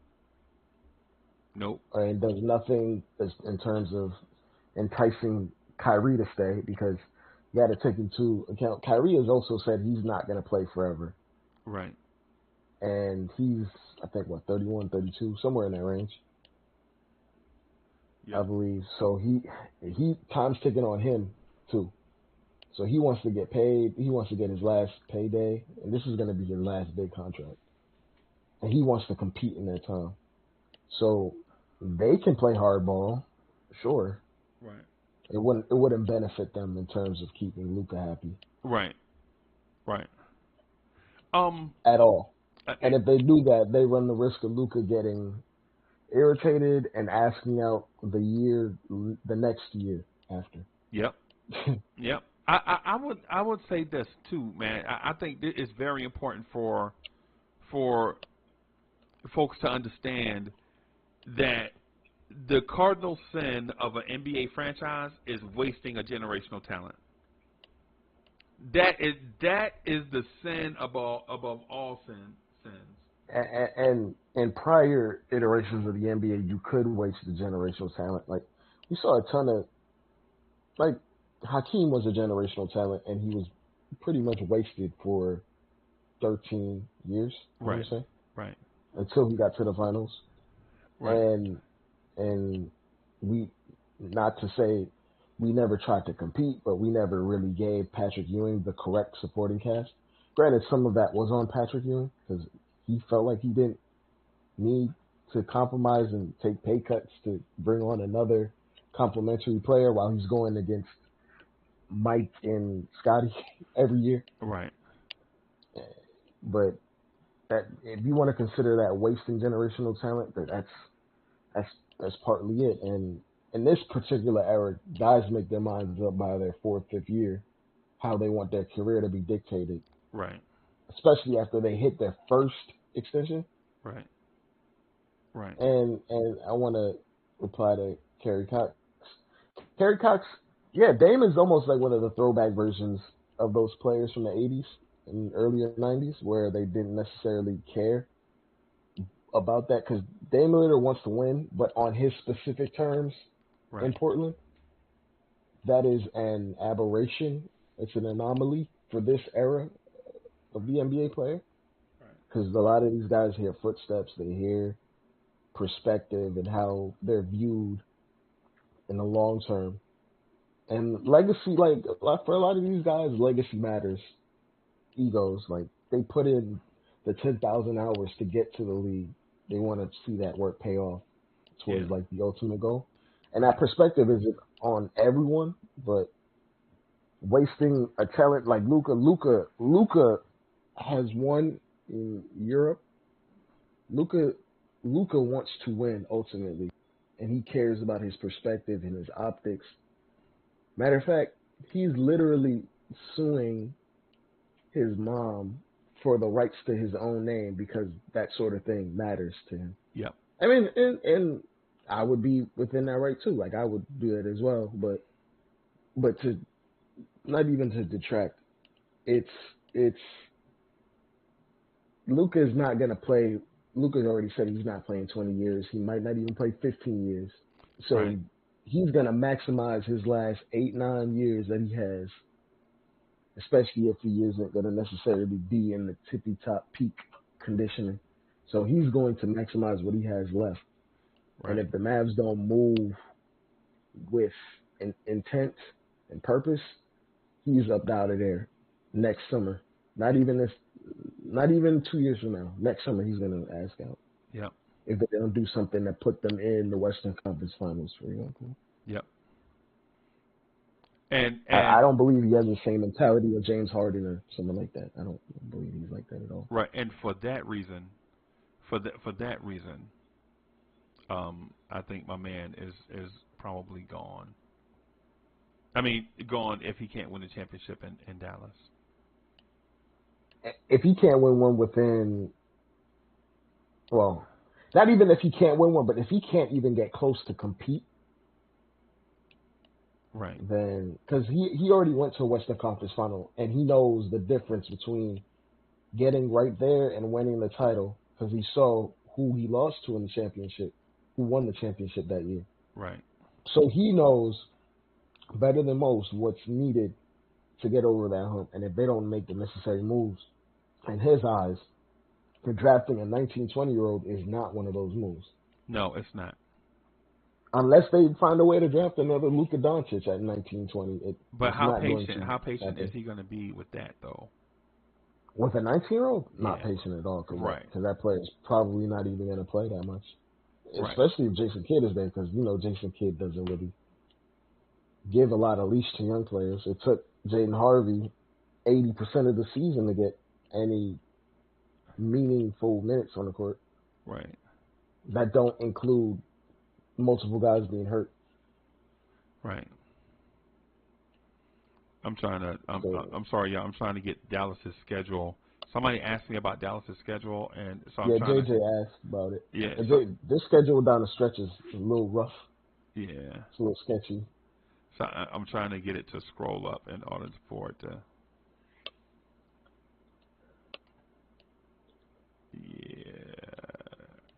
And does nothing in terms of enticing Kyrie to stay, because you got to take into account Kyrie has also said he's not going to play forever. Right. And he's, I think, 31, 32, somewhere in that range. Yep. I believe. So he time's ticking on him too. So he wants to get paid. He wants to get his last payday, and this is going to be his last big contract. And he wants to compete in that time. So they can play hardball, sure. Right. It wouldn't benefit them in terms of keeping Luka happy. Right. At all. And if they do that, they run the risk of Luka getting irritated and asking out the next year after. Yep. Yep. I would say this too, man. I think it's very important for folks to understand that the cardinal sin of an NBA franchise is wasting a generational talent. That is the sin above all sins. And prior iterations of the NBA, you could waste the generational talent. Like we saw a ton of like Hakeem was a generational talent, and he was pretty much wasted for 13 years. I Right. would say, Right. until he got to the finals. Right. And we, not to say we never tried to compete, but we never really gave Patrick Ewing the correct supporting cast. Granted, some of that was on Patrick Ewing because he felt like he didn't need to compromise and take pay cuts to bring on another complimentary player while he's going against Mike and Scotty every year. Right. But that, if you want to consider that wasting generational talent, that's partly it. And in this particular era, guys make their minds up by their fourth, fifth year, how they want their career to be dictated. Right. Especially after they hit their first extension. Right. Right. And I want to reply to Kerry Cox. Kerry Cox, yeah, Damon's almost like one of the throwback versions of those players from the 80s and earlier 90s where they didn't necessarily care about that because Damian Lillard wants to win, but on his specific terms in Portland, that is an aberration. It's an anomaly for this era of the NBA player because a lot of these guys hear footsteps, they hear perspective and how they're viewed in the long term. And legacy, like for a lot of these guys, legacy matters. Egos, like they put in the 10,000 hours to get to the league. They want to see that work pay off towards like the ultimate goal. And that perspective isn't on everyone, but wasting a talent like Luka has won in Europe. Luka wants to win ultimately, and he cares about his perspective and his optics. Matter of fact, he's literally suing his mom for the rights to his own name because that sort of thing matters to him. Yep. I mean, and I would be within that right too. Like I would do it as well, but to not even to detract, it's Luka is not gonna play. Luka's already said he's not playing 20 years. He might not even play 15 years. So he's gonna maximize his last 8-9 years that he has. Especially if he isn't going to necessarily be in the tippy-top peak conditioning. So he's going to maximize what he has left. Right. And if the Mavs don't move with intent and purpose, he's up out of there next summer. Not even 2 years from now. Next summer, he's going to ask out. Yep. If they don't do something that put them in the Western Conference Finals, for example. Yep. And I don't believe he has the same mentality of James Harden or something like that. I don't believe he's like that at all. Right, and for that reason, I think my man is probably gone. I mean, gone if he can't win the championship in Dallas. If he can't win one within, well, not even if he can't win one, but if he can't even get close to compete. Right. Then, because he already went to a Western Conference Final, and he knows the difference between getting right there and winning the title, because he saw who he lost to in the championship, who won the championship that year. Right. So he knows better than most what's needed to get over that hump, and if they don't make the necessary moves, in his eyes, for drafting a 19, 20-year-old is not one of those moves. No, it's not. Unless they find a way to draft another Luka Doncic at 19, 20. But how patient is he going to be with that, though? With a 19-year-old? Not patient at all. Because that player is probably not even going to play that much. Especially if Jason Kidd is there, because, Jason Kidd doesn't really give a lot of leash to young players. It took Jaden Harvey 80% of the season to get any meaningful minutes on the court. Right. That don't include multiple guys being hurt. Right. I'm sorry, y'all. I'm trying to get Dallas's schedule Somebody asked me about Dallas' schedule, and so I'm Yeah, trying to. JJ asked about it. Yeah, And so this schedule down the stretch is a little rough. yeah, It's a little sketchy. so I'm trying to get it to scroll up in order for it to. Yeah,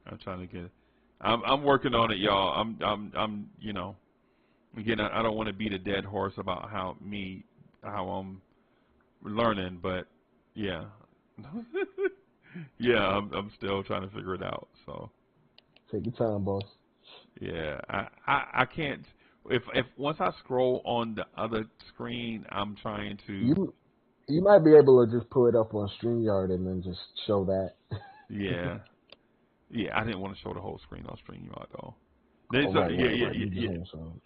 I'm trying to get. I'm working on it, y'all. I'm you know. Again, I don't want to beat a dead horse about how I'm learning, but yeah, yeah, I'm still trying to figure it out. So Take your time, boss. yeah, I can't. If once I scroll on the other screen, I'm trying to. You might be able to just pull it up on StreamYard and then just show that. Yeah, I didn't want to show the whole screen on StreamYard though. Oh, right. Yeah. You just want some.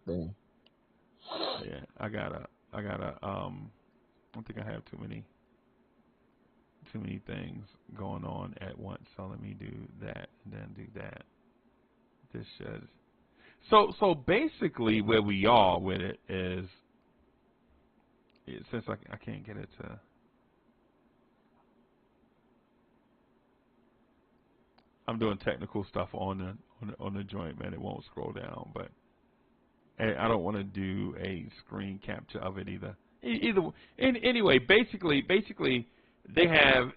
Dang. Yeah. I gotta. I don't think I have too many things going on at once. So let me do that and then do that. This should. So basically, where we are with it is, since I can't get it to. I'm doing technical stuff on the joint, man. It won't scroll down, but I don't want to do a screen capture of it either. Anyway, basically, they have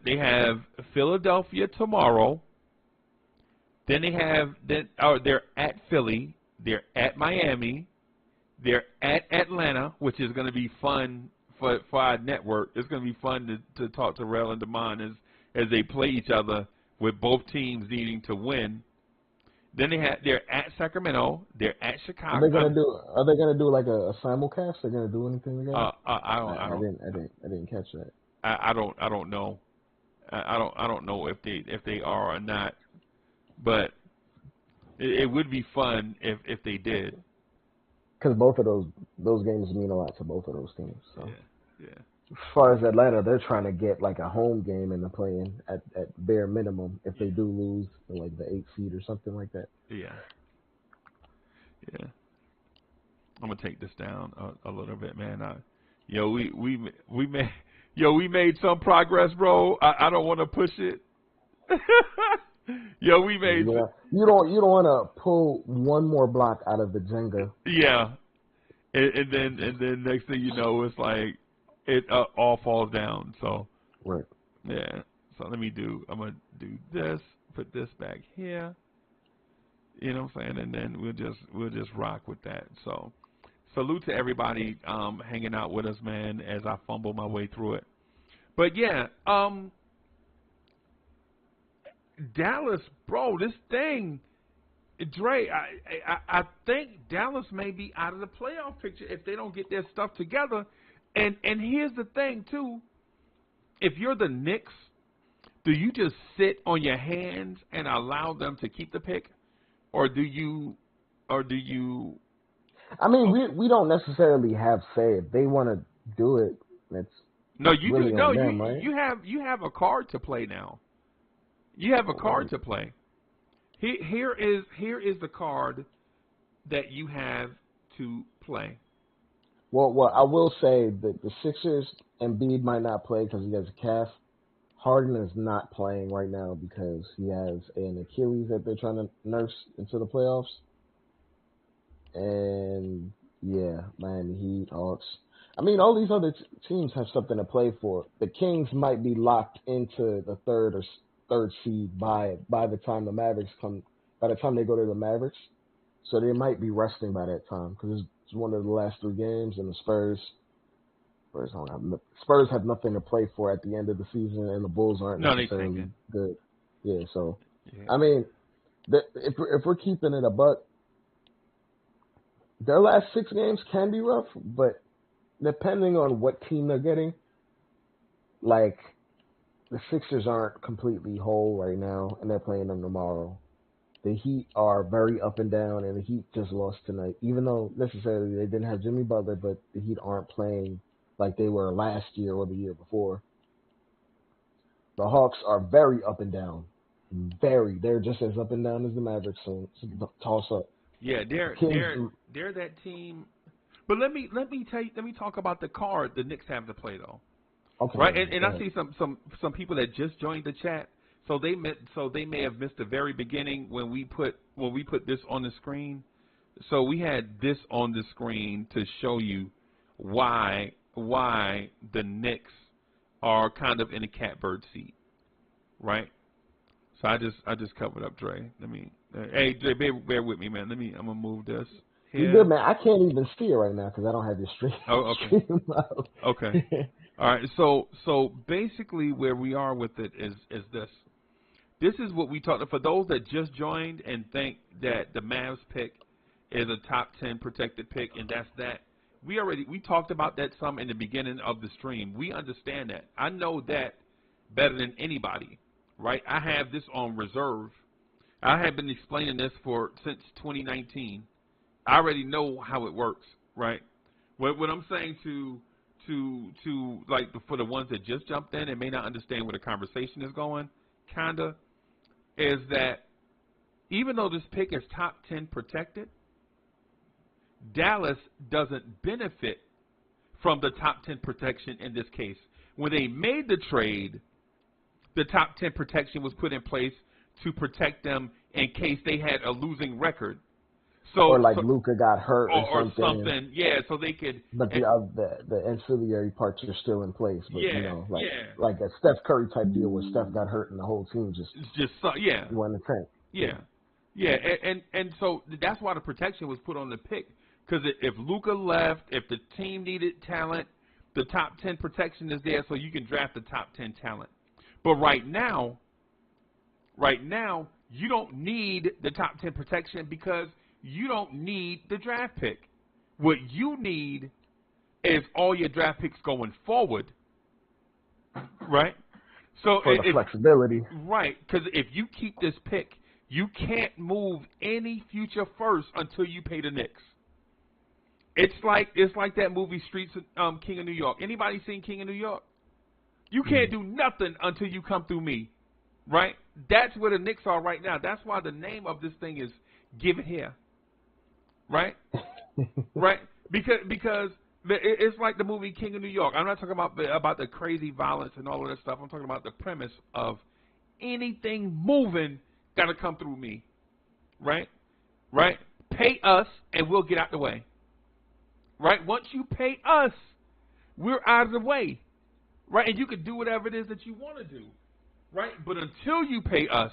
Philadelphia tomorrow. Then they're at Philly. They're at Miami. They're at Atlanta, which is going to be fun for our network. It's going to be fun to talk to Rel and Damon as they play each other, with both teams needing to win. Then they're at Sacramento. They're at Chicago. Are they gonna do like a simulcast? They're gonna do anything together? I didn't catch that. I don't know. I don't know if they are or not. But it would be fun if they did. Because both of those games mean a lot to both of those teams. So. Yeah. As far as Atlanta, they're trying to get like a home game in the play-in at bare minimum if they do lose in like the 8th seed or something like that. Yeah. I'm gonna take this down a little bit, man. We made some progress, bro. I don't want to push it. We made. You don't want to pull one more block out of the Jenga. Yeah, and then next thing you know, it's like it all falls down. So right. Yeah. So I'm gonna do this. Put this back here. You know what I'm saying? And then we'll just rock with that. So salute to everybody hanging out with us, man, as I fumble my way through it. But yeah, Dallas, bro, this thing, Dre, I think Dallas may be out of the playoff picture if they don't get their stuff together. And here's the thing too. If you're the Knicks, do you just sit on your hands and allow them to keep the pick? Or do you I mean, we don't necessarily have say. If they want to do it, that's really on them, right? You have a card to play now. You have a card to play. Here is the card that you have to play. Well, I will say that the Sixers, Embiid might not play because he has a calf. Harden is not playing right now because he has an Achilles that they're trying to nurse into the playoffs. And yeah, Miami Heat, Hawks. I mean, all these other teams have something to play for. The Kings might be locked into the third seed by the time the Mavericks come. By the time they go to the Mavericks, so they might be resting by that time because it's one of the last 3 games, and the Spurs have nothing to play for at the end of the season, and the Bulls aren't necessarily good. Yeah, so I mean, if we're keeping it a buck, their last 6 games can be rough, but depending on what team they're getting, like the Sixers aren't completely whole right now, and they're playing them tomorrow. The Heat are very up and down, and the Heat just lost tonight, even though necessarily they didn't have Jimmy Butler, but the Heat aren't playing like they were last year or the year before. The Hawks are very up and down. They're just as up and down as the Mavericks, so it's a toss up. Yeah, they're that team. But let me talk about the card the Knicks have to play though. Okay. Right, and go I ahead. see some people that just joined the chat, so they may have missed the very beginning when we put this on the screen. So we had this on the screen to show you why the Knicks are kind of in a catbird seat, right? So I just covered up Dre. Hey Dre, bear with me, man. I'm gonna move this You here. good, man? I can't even see it right now because I don't have your stream. Oh, okay. stream up. Okay. All right. So basically, where we are with it is this. This is what we talked. For those that just joined and think that the Mavs pick is a top 10 protected pick, and that's that. We talked about that some in the beginning of the stream. We understand that. I know that better than anybody, right? I have this on reserve. I have been explaining this since 2019. I already know how it works, right? What I'm saying to like for the ones that just jumped in and may not understand where the conversation is going, kinda, is that even though this pick is top 10 protected, Dallas doesn't benefit from the top 10 protection in this case. When they made the trade, the top 10 protection was put in place to protect them in case they had a losing record. So, Luka got hurt or something. Yeah, so they could. But the ancillary parts are still in place. But like a Steph Curry type deal where Steph got hurt and the whole team just won the tank. Yeah, and so that's why the protection was put on the pick, because if Luka left, if the team needed talent, the top 10 protection is there, so you can draft the top 10 talent. But right now, you don't need the top 10 protection because you don't need the draft pick. What you need is all your draft picks going forward, right? So for the flexibility. Right, because if you keep this pick, you can't move any future first until you pay the Knicks. It's like that movie Streets of King of New York. Anybody seen King of New York? You can't do nothing until you come through me, right? That's where the Knicks are right now. That's why the name of this thing is Give It Here, right? Right? Because it's like the movie King of New York. I'm not talking about the crazy violence and all of that stuff. I'm talking about the premise of anything moving got to come through me, right? Right? Pay us and we'll get out the way, right? Once you pay us, we're out of the way, right? And you can do whatever it is that you want to do, right? But until you pay us,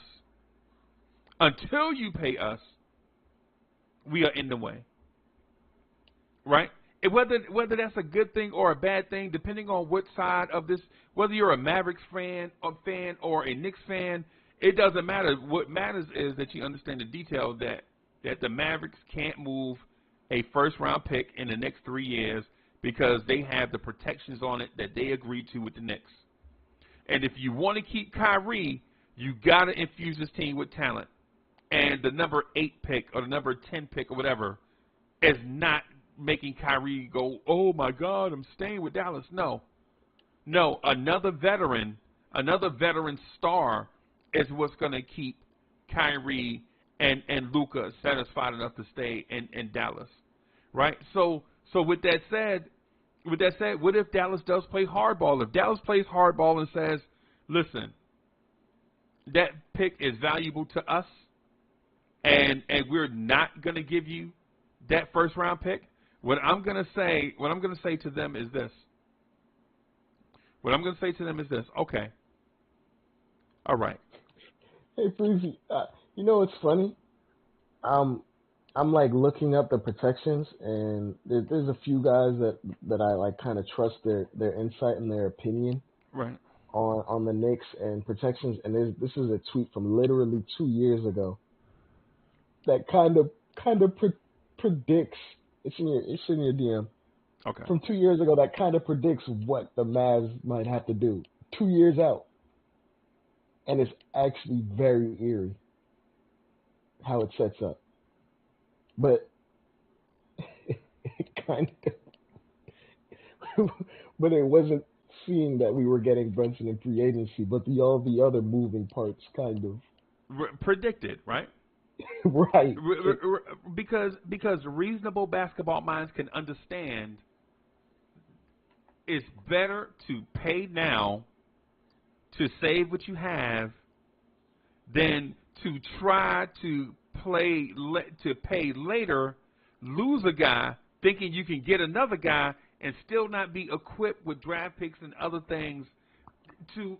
we are in the way, right? And whether that's a good thing or a bad thing, depending on what side of this, whether you're a Mavericks fan or a Knicks fan, it doesn't matter. What matters is that you understand the detail that the Mavericks can't move a first-round pick in the next 3 years because they have the protections on it that they agreed to with the Knicks. And if you want to keep Kyrie, you got to infuse this team with talent. And the number 8 pick or the number 10 pick or whatever is not making Kyrie go, oh, my God, I'm staying with Dallas. No, another veteran star is what's going to keep Kyrie and Luka satisfied enough to stay in Dallas, right? So with that said, what if Dallas does play hardball? If Dallas plays hardball and says, listen, that pick is valuable to us, and we're not going to give you that first round pick, what I'm going to say to them is this. Okay. All right. Hey, Breezy, you know what's funny? I'm like looking up the protections, and there's a few guys that I like kind of trust their insight and their opinion right on the Knicks and protections. And this is a tweet from literally 2 years ago that kind of predicts. It's in your DM. Okay. From 2 years ago, that kind of predicts what the Mavs might have to do 2 years out. And it's actually very eerie how it sets up. But it kind of, but it wasn't seeing that we were getting Brunson in free agency, but all the other moving parts kind of predicted, right? Right. Because reasonable basketball minds can understand it's better to pay now to save what you have than to try to pay later, lose a guy, thinking you can get another guy and still not be equipped with draft picks and other things to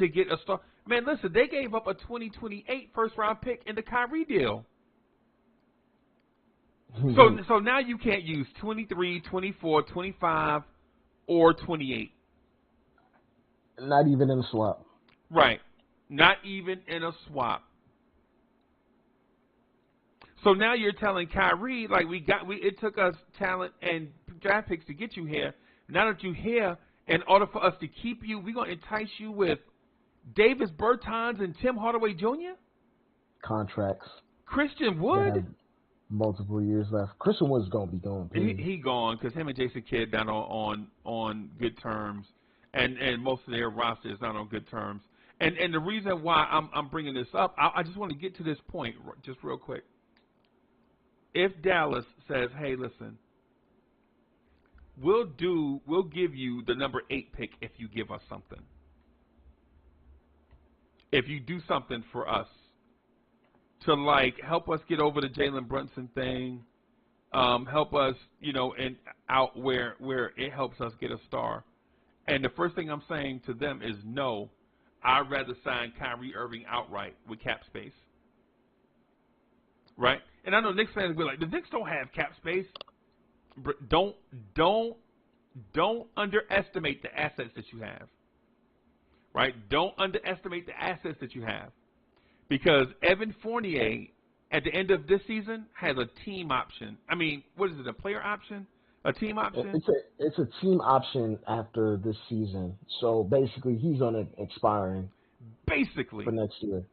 get a star. Man, listen, they gave up a 2028 first-round pick in the Kyrie deal. So now you can't use 23, 24, 25, or 28. Not even in a swap. Right. Not even in a swap. So now you're telling Kyrie, like, it took us talent and draft picks to get you here. Now that you're here, in order for us to keep you, we're going to entice you with Davis Bertans and Tim Hardaway Jr.? Contracts. Christian Wood? Multiple years left. Christian Wood's going to be gone. He gone because him and Jason Kidd not on good terms, and most of their roster is not on good terms. And the reason why I'm bringing this up, I just want to get to this point just real quick. If Dallas says, hey, listen, we'll give you the number 8 pick if you give us something. If you do something for us to, like, help us get over the Jalen Brunson thing, help us, and out where it helps us get a star. And the first thing I'm saying to them is no. I'd rather sign Kyrie Irving outright with cap space. Right? And I know Knicks fans will be like, the Knicks don't have cap space. Don't underestimate the assets that you have. Right? Don't underestimate the assets that you have. Because Evan Fournier, at the end of this season, has a team option. I mean, what is it, a player option? A team option? It's a team option after this season. So basically, he's on it expiring. Basically. For next year.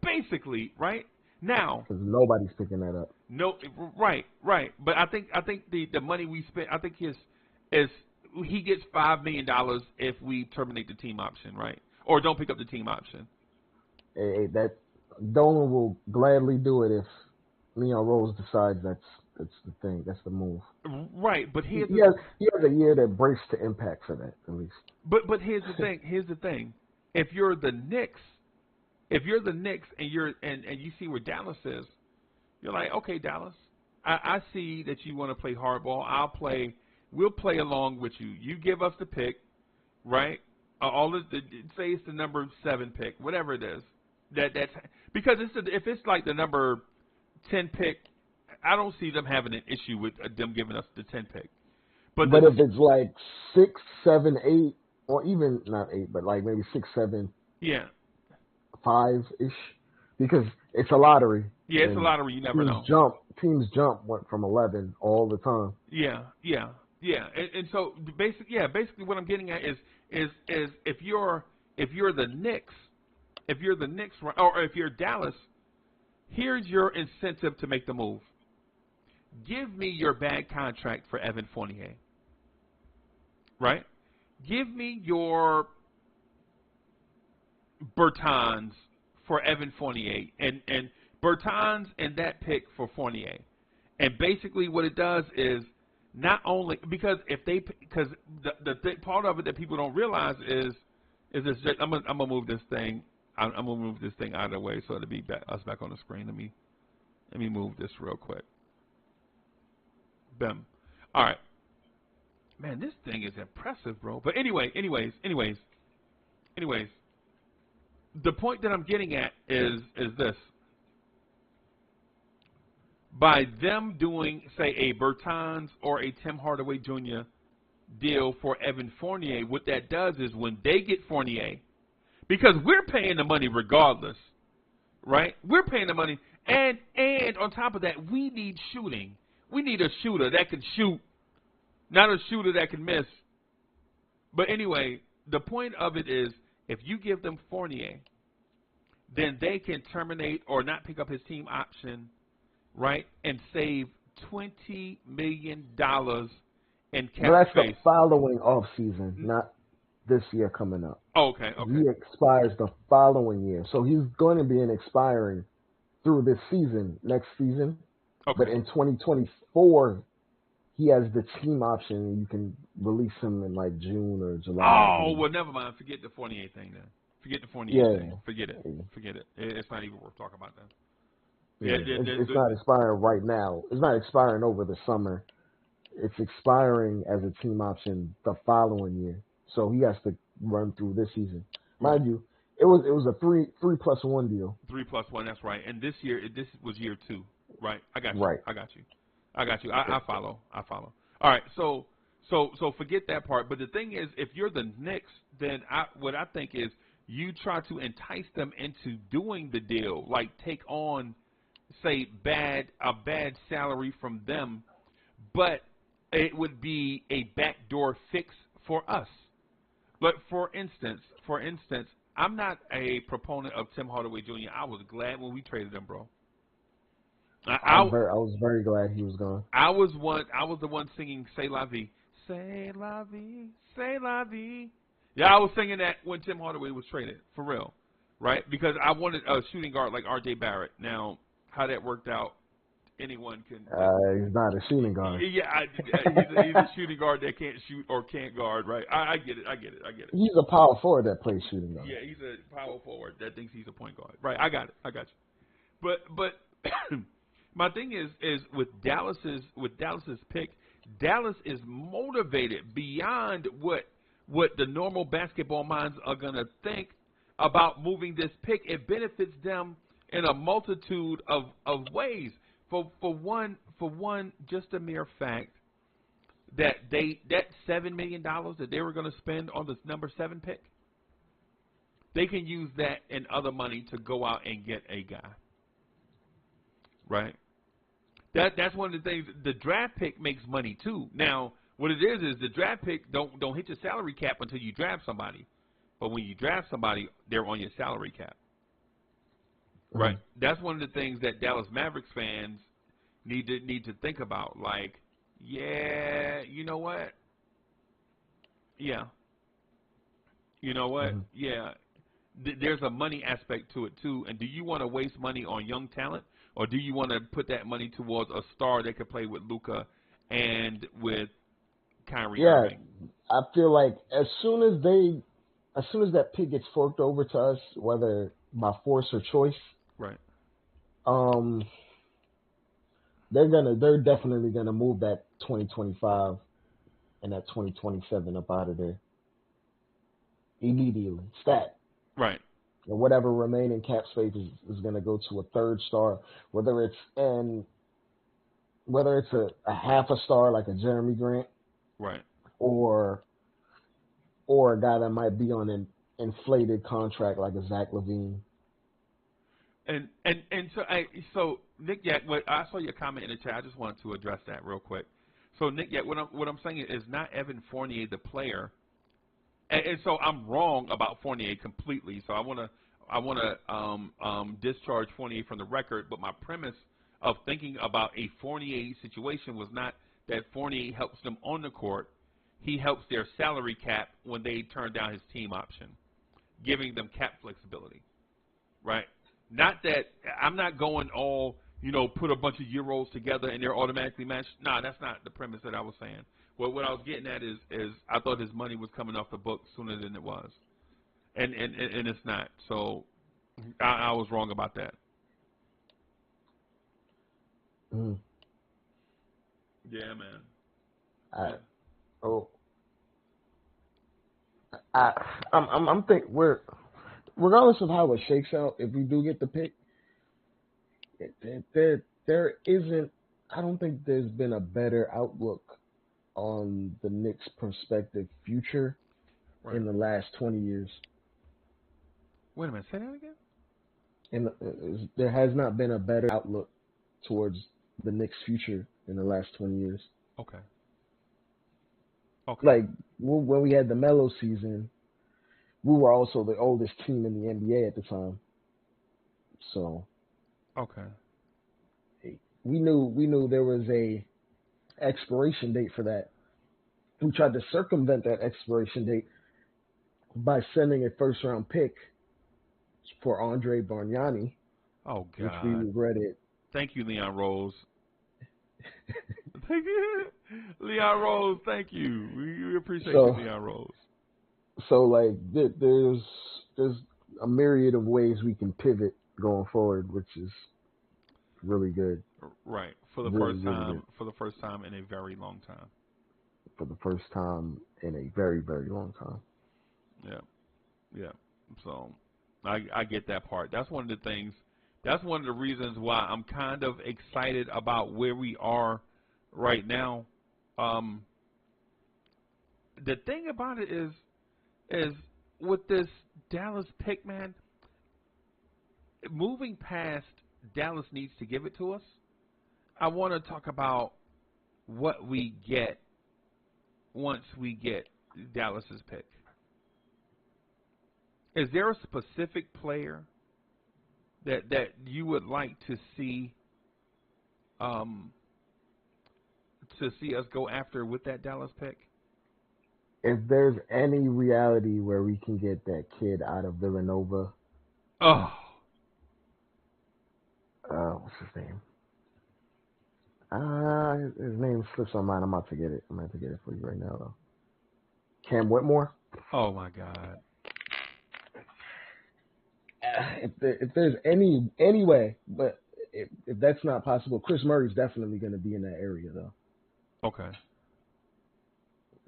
Basically, right? Now. Because nobody's picking that up. No, right. But I think the money we spent, I think he gets $5 million if we terminate the team option, right? Or don't pick up the team option. That Dolan will gladly do it if Leon Rose decides that's the thing. That's the move. Right, but he has a year that breaks to impact for that at least. But here's the thing. If you're the Knicks, and you see where Dallas is, you're like, okay, Dallas, I see that you want to play hardball. We'll play along with you. You give us the pick, right? Say it's the number 7 pick, whatever it is. That's because if it's like the number 10 pick, I don't see them having an issue with them giving us the 10 pick. But if it's like 6, 7, 8, or even not 8, but like maybe 6, 7, 5-ish, because it's a lottery. Yeah, it's a lottery. You never know. Teams jump from 11 all the time. Yeah. And so basically what I'm getting at is if you're the Knicks. If you're the Knicks, or if you're Dallas, here's your incentive to make the move. Give me your bad contract for Evan Fournier. Right? Give me your Bertans for Evan Fournier. And Bertans and that pick for Fournier. And basically what it does is not only – because the part of it that people don't realize is this. I'm gonna move this thing. I'm gonna move this thing out of the way so it'll be us back on the screen. Let me move this real quick. Boom. All right. Man, this thing is impressive, bro. But anyways. The point that I'm getting at is this. By them doing, say, a Bertans or a Tim Hardaway Jr. deal for Evan Fournier, what that does is when they get Fournier, because we're paying the money regardless, right? We're paying the money. And on top of that, we need shooting. We need a shooter that can shoot, not a shooter that can miss. But anyway, the point of it is if you give them Fournier, then they can terminate or not pick up his team option, right, and save $20 million in cap space. That's the following offseason, not this year coming up. Okay. He expires the following year. So he's going to be expiring through this season, next season. Okay. But in 2024, he has the team option. You can release him in like June or July, I Oh, believe. well, never mind. Forget the Fournier thing then. Forget the Fournier Yeah, thing. Forget it. yeah, Forget it. It's not even worth talking about that. Yeah, yeah. It's not expiring right now. It's not expiring over the summer. It's expiring as a team option the following year. So he has to run through this season. right. Mind you, it was a three plus one deal. 3+1. That's right. And this was year 2, right? I got you. Right. I got you. I got you. I follow. I follow. All right. So forget that part. But the thing is, if you're the Knicks, then what I think is you try to entice them into doing the deal, like take on, say, a bad salary from them, but it would be a backdoor fix for us. But for instance, I'm not a proponent of Tim Hardaway Jr. I was glad when we traded him, bro. I was very glad he was gone. I was the one singing "C'est la vie, c'est la vie, c'est la vie." Yeah, I was singing that when Tim Hardaway was traded, for real, right? Because I wanted a shooting guard like R.J. Barrett. Now, how that worked out, anyone can. He's not a shooting guard. Yeah, he's a shooting guard that can't shoot or can't guard, right? I get it. He's a power forward that plays shooting guard. Yeah, he's a power forward that thinks he's a point guard, right? I got it. But my thing is with Dallas's pick, Dallas is motivated beyond what the normal basketball minds are gonna think about moving this pick. It benefits them in a multitude of ways. For one, just the mere fact that that $7 million that they were going to spend on this number 7 pick, they can use that and other money to go out and get a guy. Right? That's one of the things. The draft pick makes money too. Now, what it is the draft pick don't hit your salary cap until you draft somebody. But when you draft somebody, they're on your salary cap. Right. That's one of the things that Dallas Mavericks fans need to think about. Like, yeah, you know what? Yeah. You know what? Yeah. There's a money aspect to it too. And do you want to waste money on young talent, or do you want to put that money towards a star that could play with Luka and with Kyrie Irving? I feel like as soon as that pick gets forked over to us, whether by force or choice, right? They're definitely gonna move that 2025 and that 2027 up out of there immediately. Stat. Right. And whatever remaining cap space is gonna go to a third star, whether it's a half a star like a Jeremy Grant, right, or a guy that might be on an inflated contract like a Zach LaVine. And so Nick Yak, I saw your comment in the chat. I just wanted to address that real quick. So Nick Yak, what I'm saying is not Evan Fournier the player, and so I'm wrong about Fournier completely. So I want to discharge Fournier from the record. But my premise of thinking about a Fournier situation was not that Fournier helps them on the court. He helps their salary cap when they turn down his team option, giving them cap flexibility, right? Not that I'm not going all, put a bunch of euros together and they're automatically matched. No, that's not the premise that I was saying. Well, what I was getting at is I thought his money was coming off the books sooner than it was, and it's not. So I was wrong about that. Yeah, man. I'm think regardless of how it shakes out, if we do get the pick, there isn't. I don't think there's been a better outlook on the Knicks' prospective future in the last 20 years. Wait a minute, say that again? And there has not been a better outlook towards the Knicks' future in the last 20 years. Okay. Like, when we had the Melo season, we were also the oldest team in the NBA at the time. So. Okay. We knew there was a expiration date for that. We tried to circumvent that expiration date by sending a first-round pick for Andre Bargnani. Oh, God. Which we regretted. Thank you, Leon Rose. Leon Rose, thank you. We appreciate So- you, Leon Rose. So like there's a myriad of ways we can pivot going forward, which is really good. Right. For the Really, first really time, good. for the first time in a very long time. For the first time in a very, very long time. Yeah. Yeah. So I get that part. That's one of the things. That's one of the reasons why I'm kind of excited about where we are right now. The thing about it is with this Dallas pick, man, moving past Dallas needs to give it to us. I want to talk about what we get once we get Dallas's pick. Is there a specific player that you would like to see us go after with that Dallas pick? If there's any reality where we can get that kid out of Villanova, Oh, what's his name? His name slips on mine. I'm about to get it. I'm about to get it for you right now, though. Cam Whitmore. oh my God. If there's any way, but if that's not possible, Chris Murray's definitely going to be in that area, though. Okay.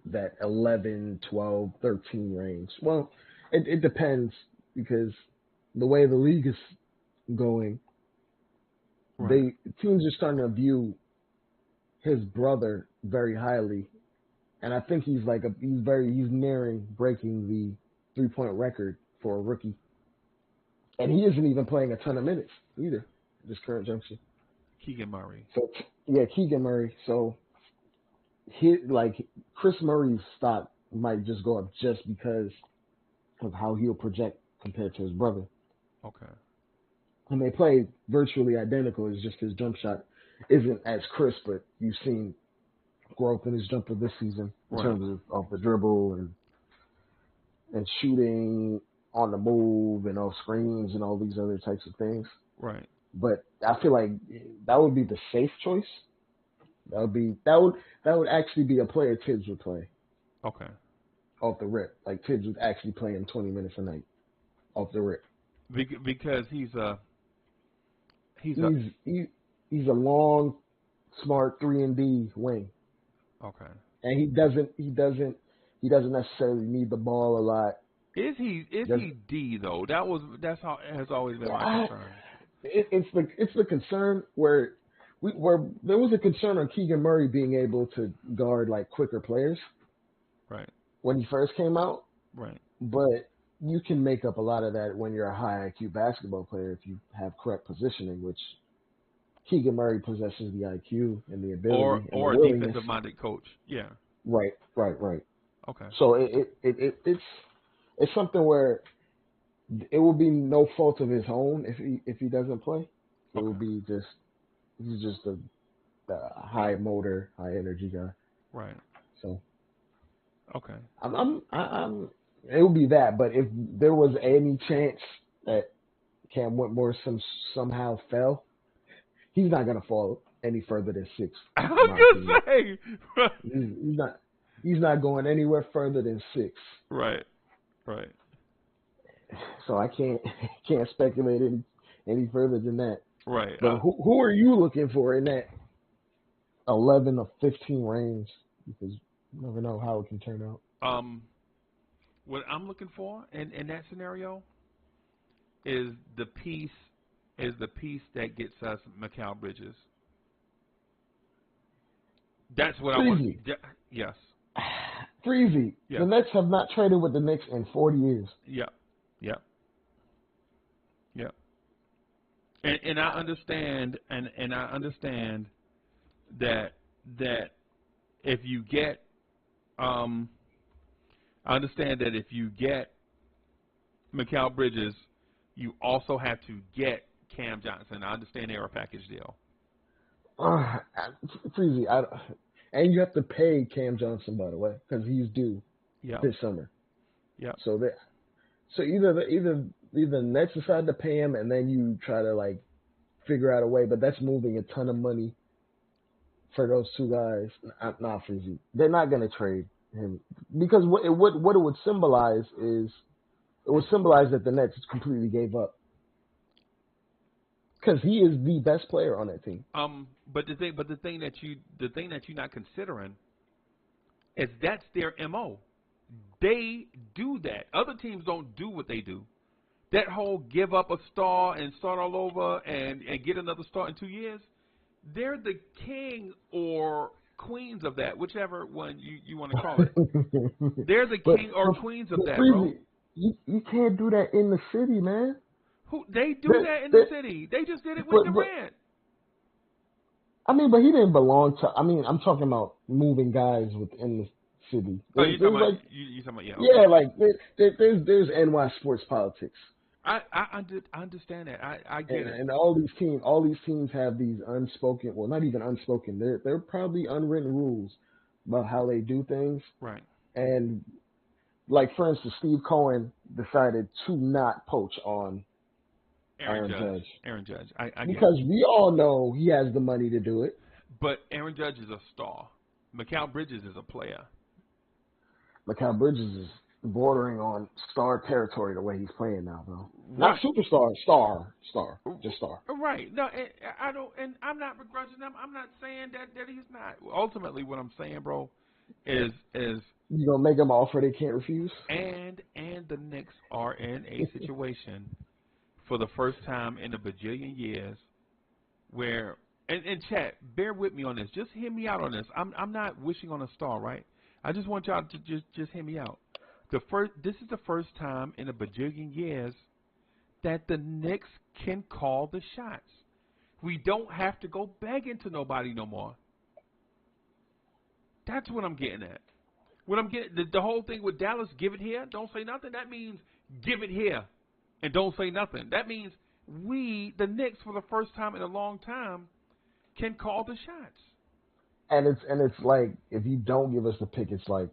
That 11, 12, 13 range. Well, it depends because the way the league is going, Right. teams are starting to view his brother very highly, and I think he's nearing breaking the 3-point record for a rookie, and he isn't even playing a ton of minutes either at this current juncture. Keegan Murray. So yeah, Keegan Murray. So Chris Murray's stock might just go up just because of how he'll project compared to his brother. Okay. And they play virtually identical. It's just his jump shot isn't as crisp, but you've seen growth in his jumper this season in terms of off the dribble and shooting on the move and off screens and all these other types of things. Right. But I feel like that would be the safe choice. That would actually be a player Tibbs would play. Okay. Off the rip. Like Tibbs would actually play him 20 minutes a night. Off the rip. Because he's a long, smart 3-and-D wing. okay. And he doesn't necessarily need the ball a lot. Is he D though? That's how has always been my concern. It's the concern where there was a concern on Keegan Murray being able to guard like quicker players. Right. When he first came out. Right. But you can make up a lot of that when you're a high IQ basketball player if you have correct positioning, which Keegan Murray possesses the IQ and the ability or and a the defensive minded coach. Yeah. Right. Okay. So it's something where it will be no fault of his own if he doesn't play. It will be he's just a high motor, high energy guy. Right. So okay. It would be that, but if there was any chance that Cam Whitmore somehow fell, he's not gonna fall any further than 6. I was gonna say he's not going anywhere further than 6. Right. So I can't speculate any further than that. Right. But who are you looking for in that 11 or 15 range? Because you never know how it can turn out. What I'm looking for in that scenario is the piece that gets us Mikal Bridges. That's what Freezy. I want. Yes. Freezy. Yeah. The Nets have not traded with the Knicks in 40 years. Yep. And I understand that if you get Mikal Bridges, you also have to get Cam Johnson. I understand they're a package deal. Freezy, and you have to pay Cam Johnson, by the way, because he's due this summer. Yeah. So either the Nets decide to pay him, and then you try to like figure out a way, but that's moving a ton of money for those two guys. Not for Zeke. They're not going to trade him because what it would symbolize is that the Nets completely gave up because he is the best player on that team. But the thing that you're not considering is that's their MO. They do that. Other teams don't do what they do. That whole give up a star and start all over and get another star in 2 years, they're the king or queens of that, whichever one you want to call it. They're the king or queens of that, bro. You can't do that in the city, man. They do that in the city. They just did it with Durant. But he didn't belong to. I'm talking about moving guys within the city. You talking about? Yeah. Okay. Yeah, like there's NY sports politics. I understand that. I get it. And all these teams have these unspoken, well, not even unspoken. They're probably unwritten rules about how they do things. Right. And like for instance, Steve Cohen decided to not poach on Aaron Judge. Aaron Judge. Because we all know he has the money to do it. But Aaron Judge is a star. Mikal Bridges is a player. Mikal Bridges is bordering on star territory the way he's playing now, though. Not superstar, star, just star. Right. No, I don't, and I'm not begrudging him. I'm not saying that he's not. Ultimately, what I'm saying, bro, is you gonna make them an offer they can't refuse. And the Knicks are in a situation for the first time in a bajillion years where, and chat, bear with me on this. Just hear me out on this. I'm not wishing on a star, right? I just want y'all to just hear me out. This is the first time in a bajillion years that the Knicks can call the shots. We don't have to go begging to nobody no more. That's what I'm getting at. What I'm getting, the whole thing with Dallas, give it here, don't say nothing. That means give it here and don't say nothing. That means we, the Knicks, for the first time in a long time, can call the shots. And it's like, if you don't give us the pick, it's like,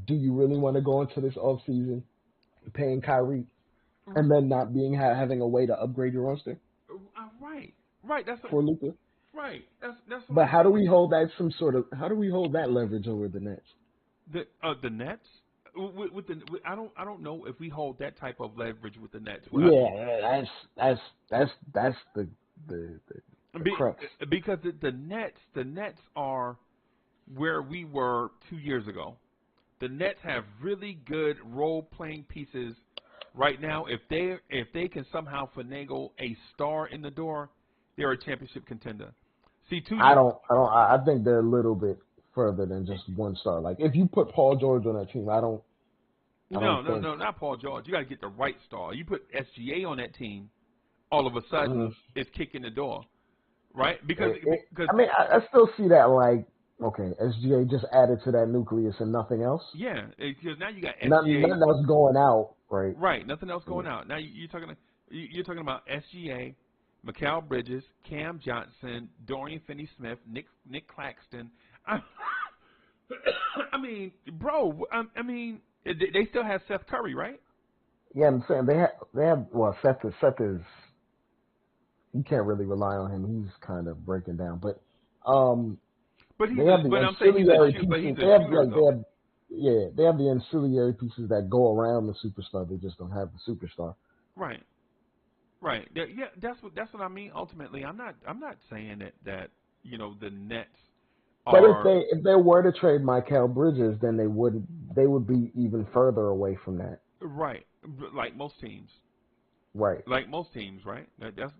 do you really want to go into this offseason paying Kyrie and then not having a way to upgrade your roster? Right. That's for Luka. Right. That's. But how do we hold that leverage over the Nets? The Nets I don't know if we hold that type of leverage with the Nets. That's the crux. Because the Nets are where we were 2 years ago. The Nets have really good role-playing pieces right now. If they can somehow finagle a star in the door, they're a championship contender. See, I think they're a little bit further than just one star. Like if you put Paul George on that team, No, not Paul George. You got to get the right star. You put SGA on that team, all of a sudden it's kicking the door, right? Because I still see that like. Okay, SGA just added to that nucleus and nothing else? Yeah, because now you got SGA. Nothing else going out, right? Right, nothing else going out. Now you're talking about SGA, Mikal Bridges, Cam Johnson, Dorian Finney-Smith, Nick Claxton. I mean, bro. They still have Seth Curry, right? Yeah, I'm saying they have. Well, Seth is. You can't really rely on him. He's kind of breaking down, but. But they have the ancillary pieces. They have the ancillary pieces that go around the superstar. They just don't have the superstar. Right. Yeah, that's what I mean. Ultimately, I'm not saying that the Nets are. But if they were to trade Mikal Bridges, then they would be even further away from that. Right. Like most teams. Right. Like most teams, right? That's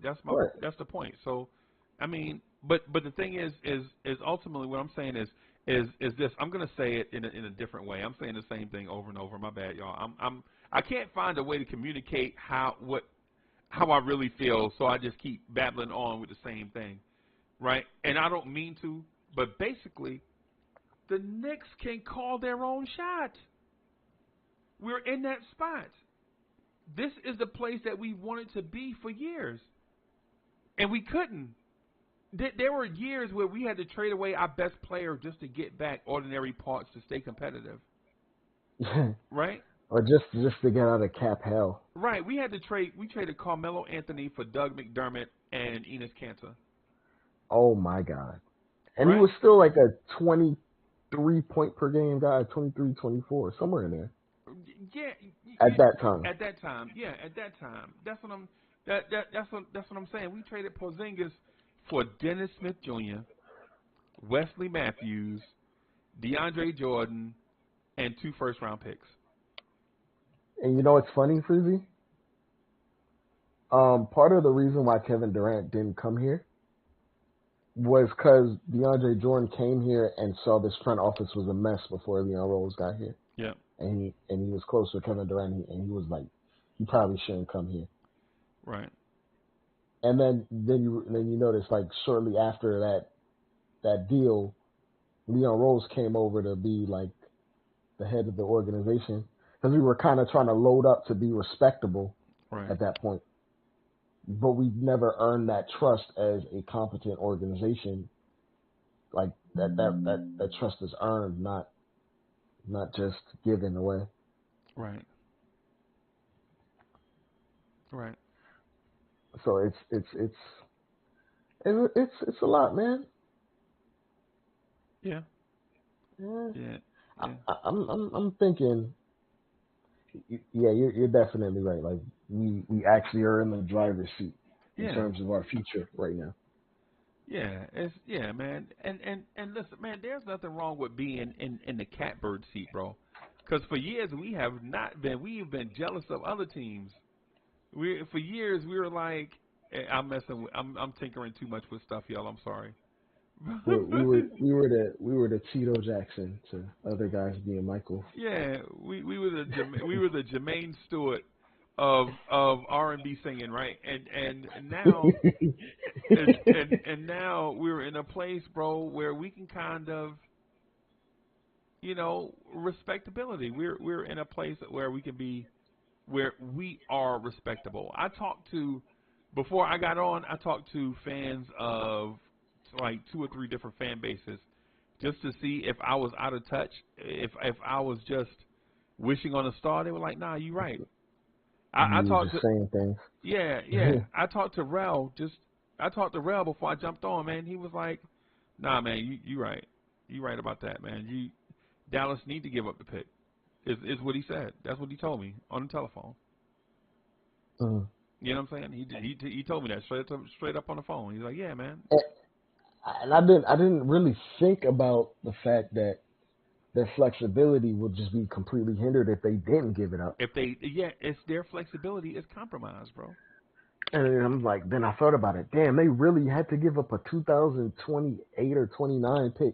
the point. So, I mean. But the thing is ultimately what I'm saying is this. I'm gonna say it in a different way. I'm saying the same thing over and over. My bad, y'all. I can't find a way to communicate how I really feel, so I just keep babbling on with the same thing, right? And I don't mean to, but basically, the Knicks can call their own shot. We're in that spot. This is the place that we wanted to be for years, and we couldn't. There were years where we had to trade away our best player just to get back ordinary parts to stay competitive. Right? Or just to get out of cap hell. Right. We traded Carmelo Anthony for Doug McDermott and Enes Kanter. Oh my God. And he right? was still like a 23-point per game guy, 23, 24, somewhere in there Yeah, at that time. at that time, yeah, at that time. That's what I'm saying. We traded Porzingis for Dennis Smith Jr., Wesley Matthews, DeAndre Jordan, and 2 first-round picks. And you know what's funny, Freezy? Part of the reason why Kevin Durant didn't come here was because DeAndre Jordan came here and saw this front office was a mess before Leon Rose got here, Yeah, and he was close to Kevin Durant, and he was like, he probably shouldn't come here. right. And then you notice, like, shortly after that deal, Leon Rose came over to be like the head of the organization because we were kind of trying to load up to be respectable Right. at that point. But we never earned that trust as a competent organization. Like that trust is earned, not just given away. Right. Right. So it's a lot, man. Yeah. Yeah. Yeah. I'm thinking. Yeah, you're definitely right. Like we actually are in the driver's seat in Yeah. terms of our future right now. Yeah, man. And listen, man, there's nothing wrong with being in the catbird seat, bro. Because for years we've been jealous of other teams. For years we were like, I'm tinkering too much with stuff, y'all. I'm sorry. We were the Tito Jackson to other guys being Michael. Yeah, we were the Jermaine Stewart of R&B singing, right? And now and now we're in a place, bro, where we can kind of, respectability. We're in a place where we can be, where we are respectable. Before I got on, I talked to fans of like 2 or 3 different fan bases just to see if I was out of touch, if I was just wishing on a star. They were like, "Nah, you right." I You talked just to saying things. yeah. I talked to Rel before I jumped on, man. He was like, "Nah, man, you right. You right about that, man. Dallas need to give up the pick." Is what he said. That's what he told me on the telephone. Mm. You know what I'm saying? He told me that straight up on the phone. He's like, "Yeah, man. And I didn't really think about the fact that their flexibility would just be completely hindered if they didn't give it up. It's their flexibility is compromised, bro." And then I'm like, then I thought about it. Damn, they really had to give up a 2028 or 29 pick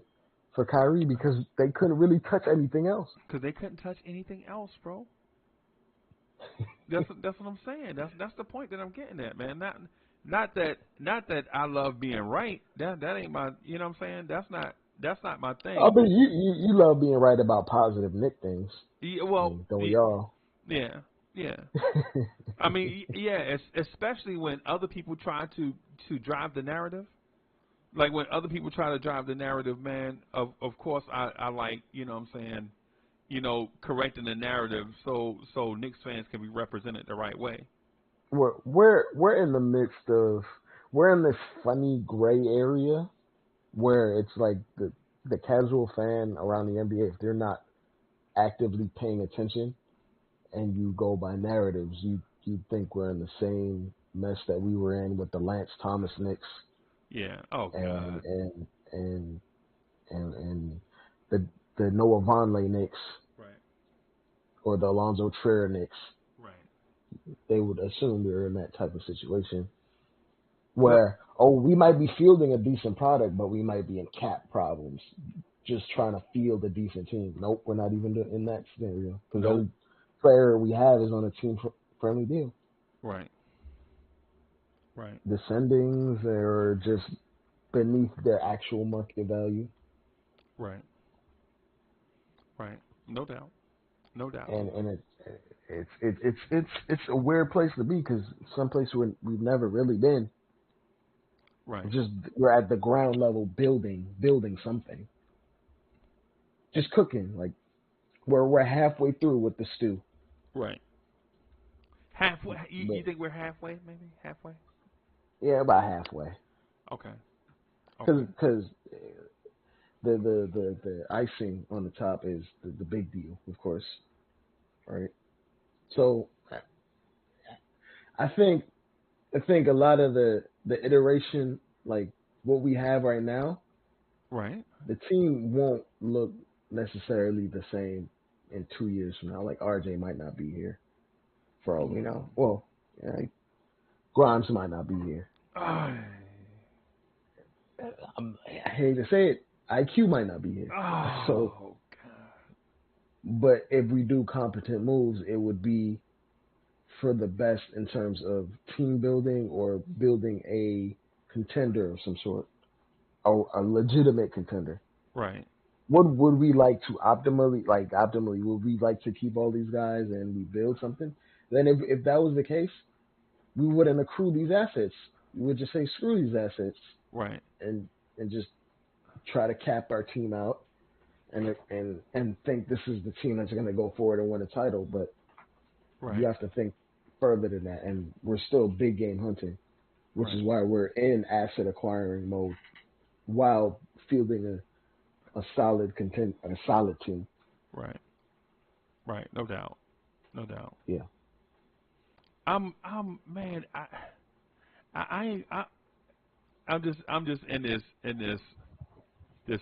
for Kyrie because they couldn't really touch anything else. Because they couldn't touch anything else, bro. That's what I'm saying. That's the point that I'm getting at, man. Not that I love being right. That ain't my. You know what I'm saying? That's not my thing. I mean, you love being right about positive Nick things. Yeah, I well, mean, don't we all? yeah. I mean, yeah. Especially when other people try to drive the narrative. Like when other people try to drive the narrative, man. Of course, I like. You know what I'm saying? Correcting the narrative so Knicks fans can be represented the right way. We're in the midst of, we're in this funny gray area where it's like the casual fan around the NBA, if they're not actively paying attention and you go by narratives, you think we're in the same mess that we were in with the Lance Thomas Knicks Yeah. Oh and God. and the Noah Vonleh Knicks Right. or the Alonzo Trier Knicks. Right. They would assume we were in that type of situation Well, where, oh, we might be fielding a decent product, but we might be in cap problems just trying to field a decent team. Nope, we're not even in that scenario because nope. every player we have is on a team-friendly deal. Right. Right. The sendings are just beneath their actual market value. Right. Right. No doubt. No doubt. And it's a weird place to be because someplace we've never really been. Right. It's just we're at the ground level building something, just cooking. Like we're halfway through with the stew. Right. Halfway. You But think we're halfway? Maybe halfway. yeah, about halfway. Okay. Okay. Because the icing on the top is the big deal, of course, right? So I think a lot of the iteration, like what we have right now, Right. the team won't look necessarily the same in 2 years from now. Like RJ might not be here for all we know. Well, yeah, Grimes might not be here. Oh, I hate to say it, IQ might not be here. So, God. but if we do competent moves, it would be for the best in terms of team building or building a contender of some sort, or a legitimate contender. Right. What would we like to optimally, would we like to keep all these guys and we build something? Then if that was the case, we wouldn't accrue these assets. We would just say screw these assets Right. and just try to cap our team out and think this is the team that's going to go forward and win a title. But you Right. have to think further than that, and we're still big game hunting, which is Right. why we're in asset acquiring mode while fielding a solid team. Right. Right. No doubt. No doubt. Yeah. Man. I'm just in this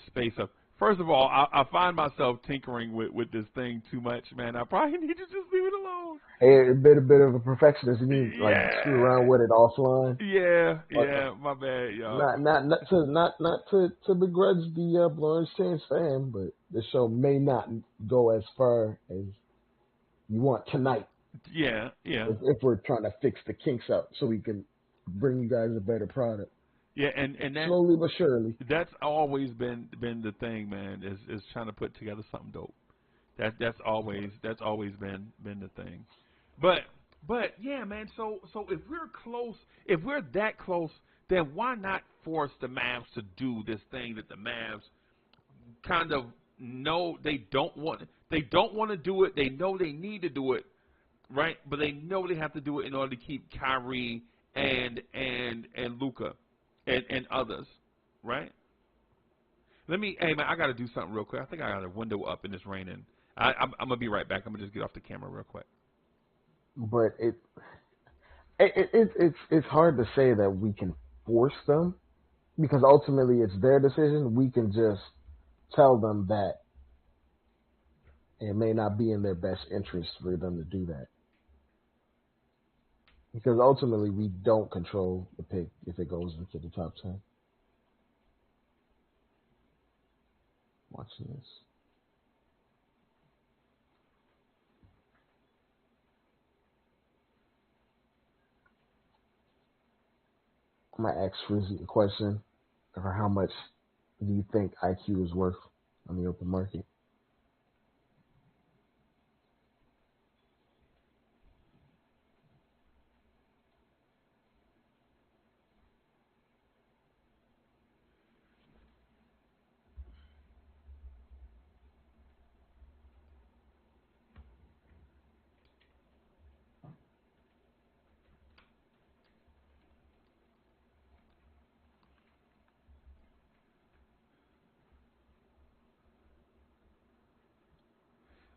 space of. First of all, I find myself tinkering with this thing too much, man. I probably need to just leave it alone. Hey, a bit of a perfectionist. You need like screw around Yeah. with it offline. Yeah. My bad, y'all. Not to begrudge the Lawrence James fan, but the show may not go as far as you want tonight. Yeah. If we're trying to fix the kinks out, so we can bring you guys a better product. Yeah, and that Slowly but surely. that's always been the thing, man. Is trying to put together something dope. That's always been the thing. But yeah, man. So if we're close, if we're that close, then why not force the Mavs to do this thing that the Mavs kind of know they don't want to do it. They know they need to do it, right? But they know they have to do it in order to keep Kyrie and Luka and others, right? Hey man, I got to do something real quick. I think I got a window up and it's raining. I'm gonna be right back. I'm gonna just get off the camera real quick. But it's hard to say that we can force them because ultimately it's their decision. We can just tell them that it may not be in their best interest for them to do that. Because ultimately we don't control the pick if it goes into the top 10. Watching this. I'm going to ask Frizzy a question for how much do you think IQ is worth on the open market?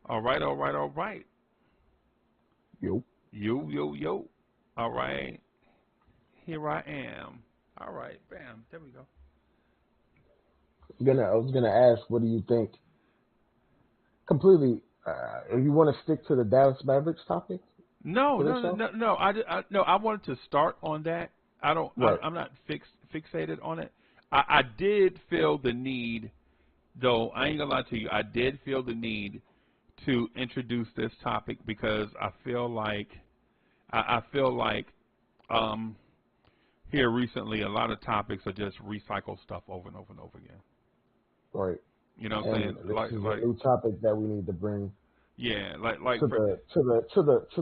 All right. Yo. Yo. All right. Here I am. All right. Bam. There we go. I was gonna ask, what do you think? Completely. If you want to stick to the Dallas Mavericks topic No. for this show, No. I wanted to start on that. I don't. right? I'm not fixated on it. I did feel the need, though. I ain't gonna lie to you. I did feel the need to introduce this topic because I feel like um, here recently a lot of topics are just recycle stuff over and over and over again. Right. You know what I'm And saying? this Like is a new topic that we need to bring yeah, like to for,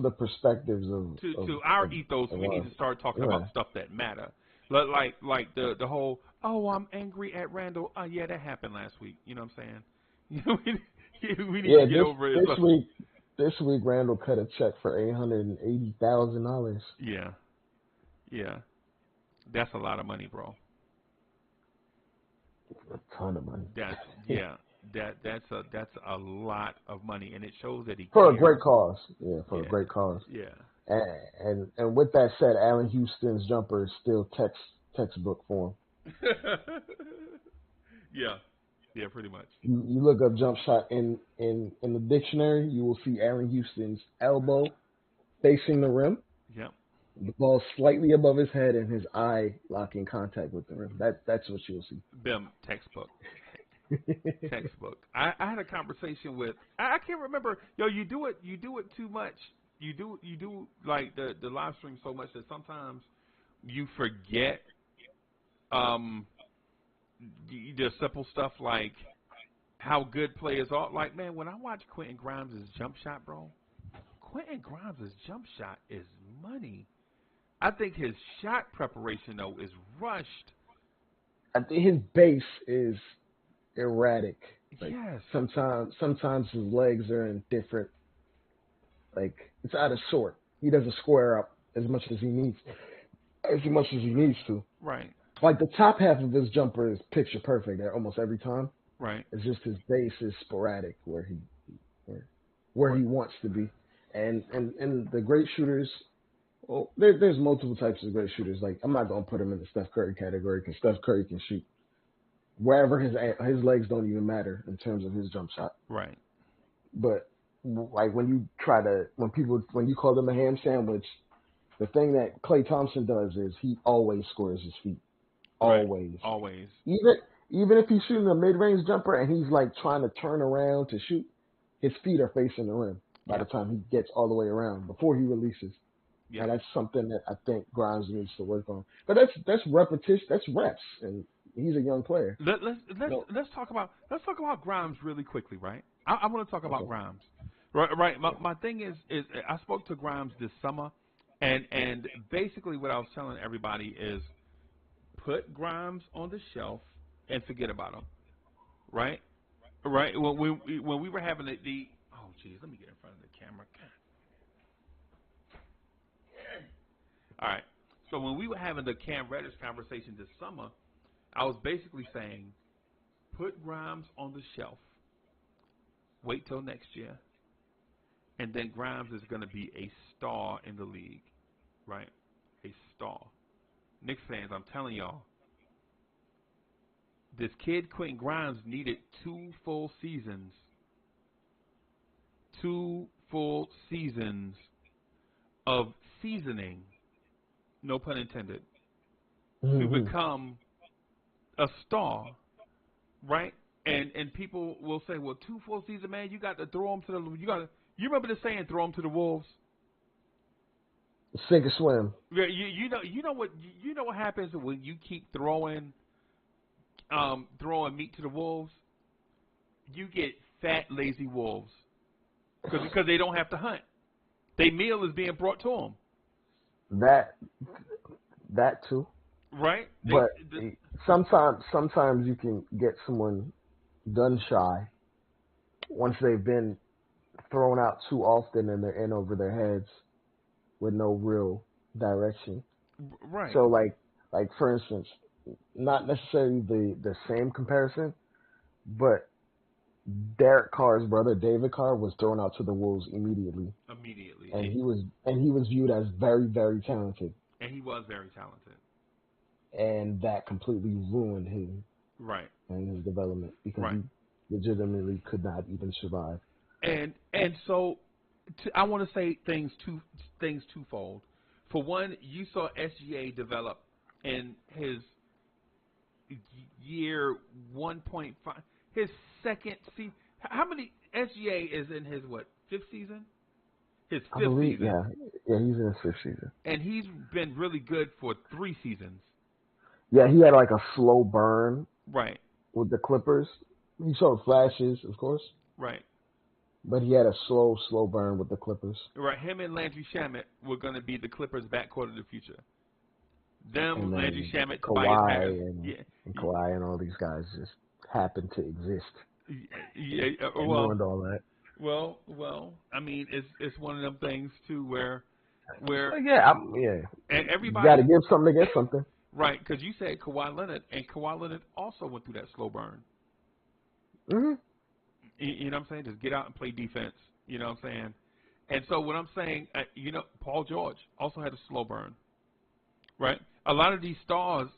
the perspectives to our ethos, of we need us. to start talking Yeah. about stuff that matter. Like the whole I'm angry at Randall. Oh yeah, that happened last week. You know what I'm saying? You know, we need Yeah. to get over it. This week Randall cut a check for $880,000. Yeah, that's a lot of money, bro. A ton of money. That's a lot of money, and it shows that he For a cares. great cause. Yeah, for a Yeah, great cause. yeah, And with that said, Allen Houston's jumper is still textbook form. yeah, pretty much. You look up jump shot in the dictionary, you will see Allen Houston's elbow facing the rim, Yep. the ball slightly above his head, and his eye locking contact with the rim. That's what you'll see. Bim, textbook. Textbook. I had a conversation with I can't remember. Yo, you do it too much. You do like the live stream so much that sometimes you forget the simple stuff like how good players are. Like, man, when I watch Quentin Grimes' jump shot, bro, Quentin Grimes' jump shot is money. I think his shot preparation though is rushed. I think his base is erratic. Like Yes. sometimes his legs are in different, like it's out of sort. He doesn't square up as much as he needs to. Right. Like the top half of his jumper is picture perfect at almost every time. Right. It's just his base is sporadic where he Right. wants to be. And the great shooters, well, there's multiple types of great shooters. Like I'm not gonna put him in the Steph Curry category because Steph Curry can shoot wherever his legs don't even matter in terms of his jump shot. Right. But like when you call them a ham sandwich, the thing that Klay Thompson does is he always scores his feet. Always. Right. Always. Even if he's shooting a mid-range jumper and he's like trying to turn around to shoot, his feet are facing the rim by the time he gets all the way around before he releases. Yeah. And that's something that I think Grimes needs to work on. But that's repetition, that's reps, and he's a young player. Let's talk about Grimes really quickly, right? I want to talk about Grimes. Right. My thing is I spoke to Grimes this summer, and basically what I was telling everybody is put Grimes on the shelf and forget about him. Right. Right. When we were having the oh geez, let me get in front of the camera. All right. So when we were having the Cam Reddish conversation this summer, I was basically saying, put Grimes on the shelf, wait till next year, and then Grimes is going to be a star in the league, right? A star. Knicks fans, I'm telling y'all, this kid Quentin Grimes needed 2 full seasons. 2 full seasons of seasoning, no pun intended, to become a star, right? And people will say, well, 2 full seasons, man, you got to throw him to the you remember the saying, throw him to the wolves? Sink or swim. Yeah, you know what happens when you keep throwing meat to the wolves? You get fat, lazy wolves because they don't have to hunt. Their meal is being brought to them. That too. Right. But sometimes you can get someone gun shy once they've been thrown out too often and they're in over their heads with no real direction. Right. So like for instance, not necessarily the same comparison, but Derek Carr's brother, David Carr, was thrown out to the Wolves immediately. And he was viewed as very, very talented. And he was very talented. And that completely ruined him. Right. And his development because he legitimately could not even survive. And so I want to say things twofold. For one, you saw SGA develop in his year 1.5, his second season. How many SGA is in his 5th season? His 5th season. Yeah, he's in his 5th season. And he's been really good for 3 seasons. Yeah, he had like a slow burn. Right. With the Clippers. He showed flashes, of course. Right. But he had a slow burn with the Clippers. Right. Him and Landry Shamet were going to be the Clippers' backcourt of the future. Them, Landry Shamet, Kawhi, and Kawhi and all these guys just happened to exist. Yeah. And ruined all that. Well. I mean, it's one of them things too where and everybody you got to give something to get something. Right, because you said Kawhi Leonard, and Kawhi Leonard also went through that slow burn. Mm-hmm. You know what I'm saying? Just get out and play defense. You know what I'm saying? And so what I'm saying, Paul George also had a slow burn, right? A lot of these stars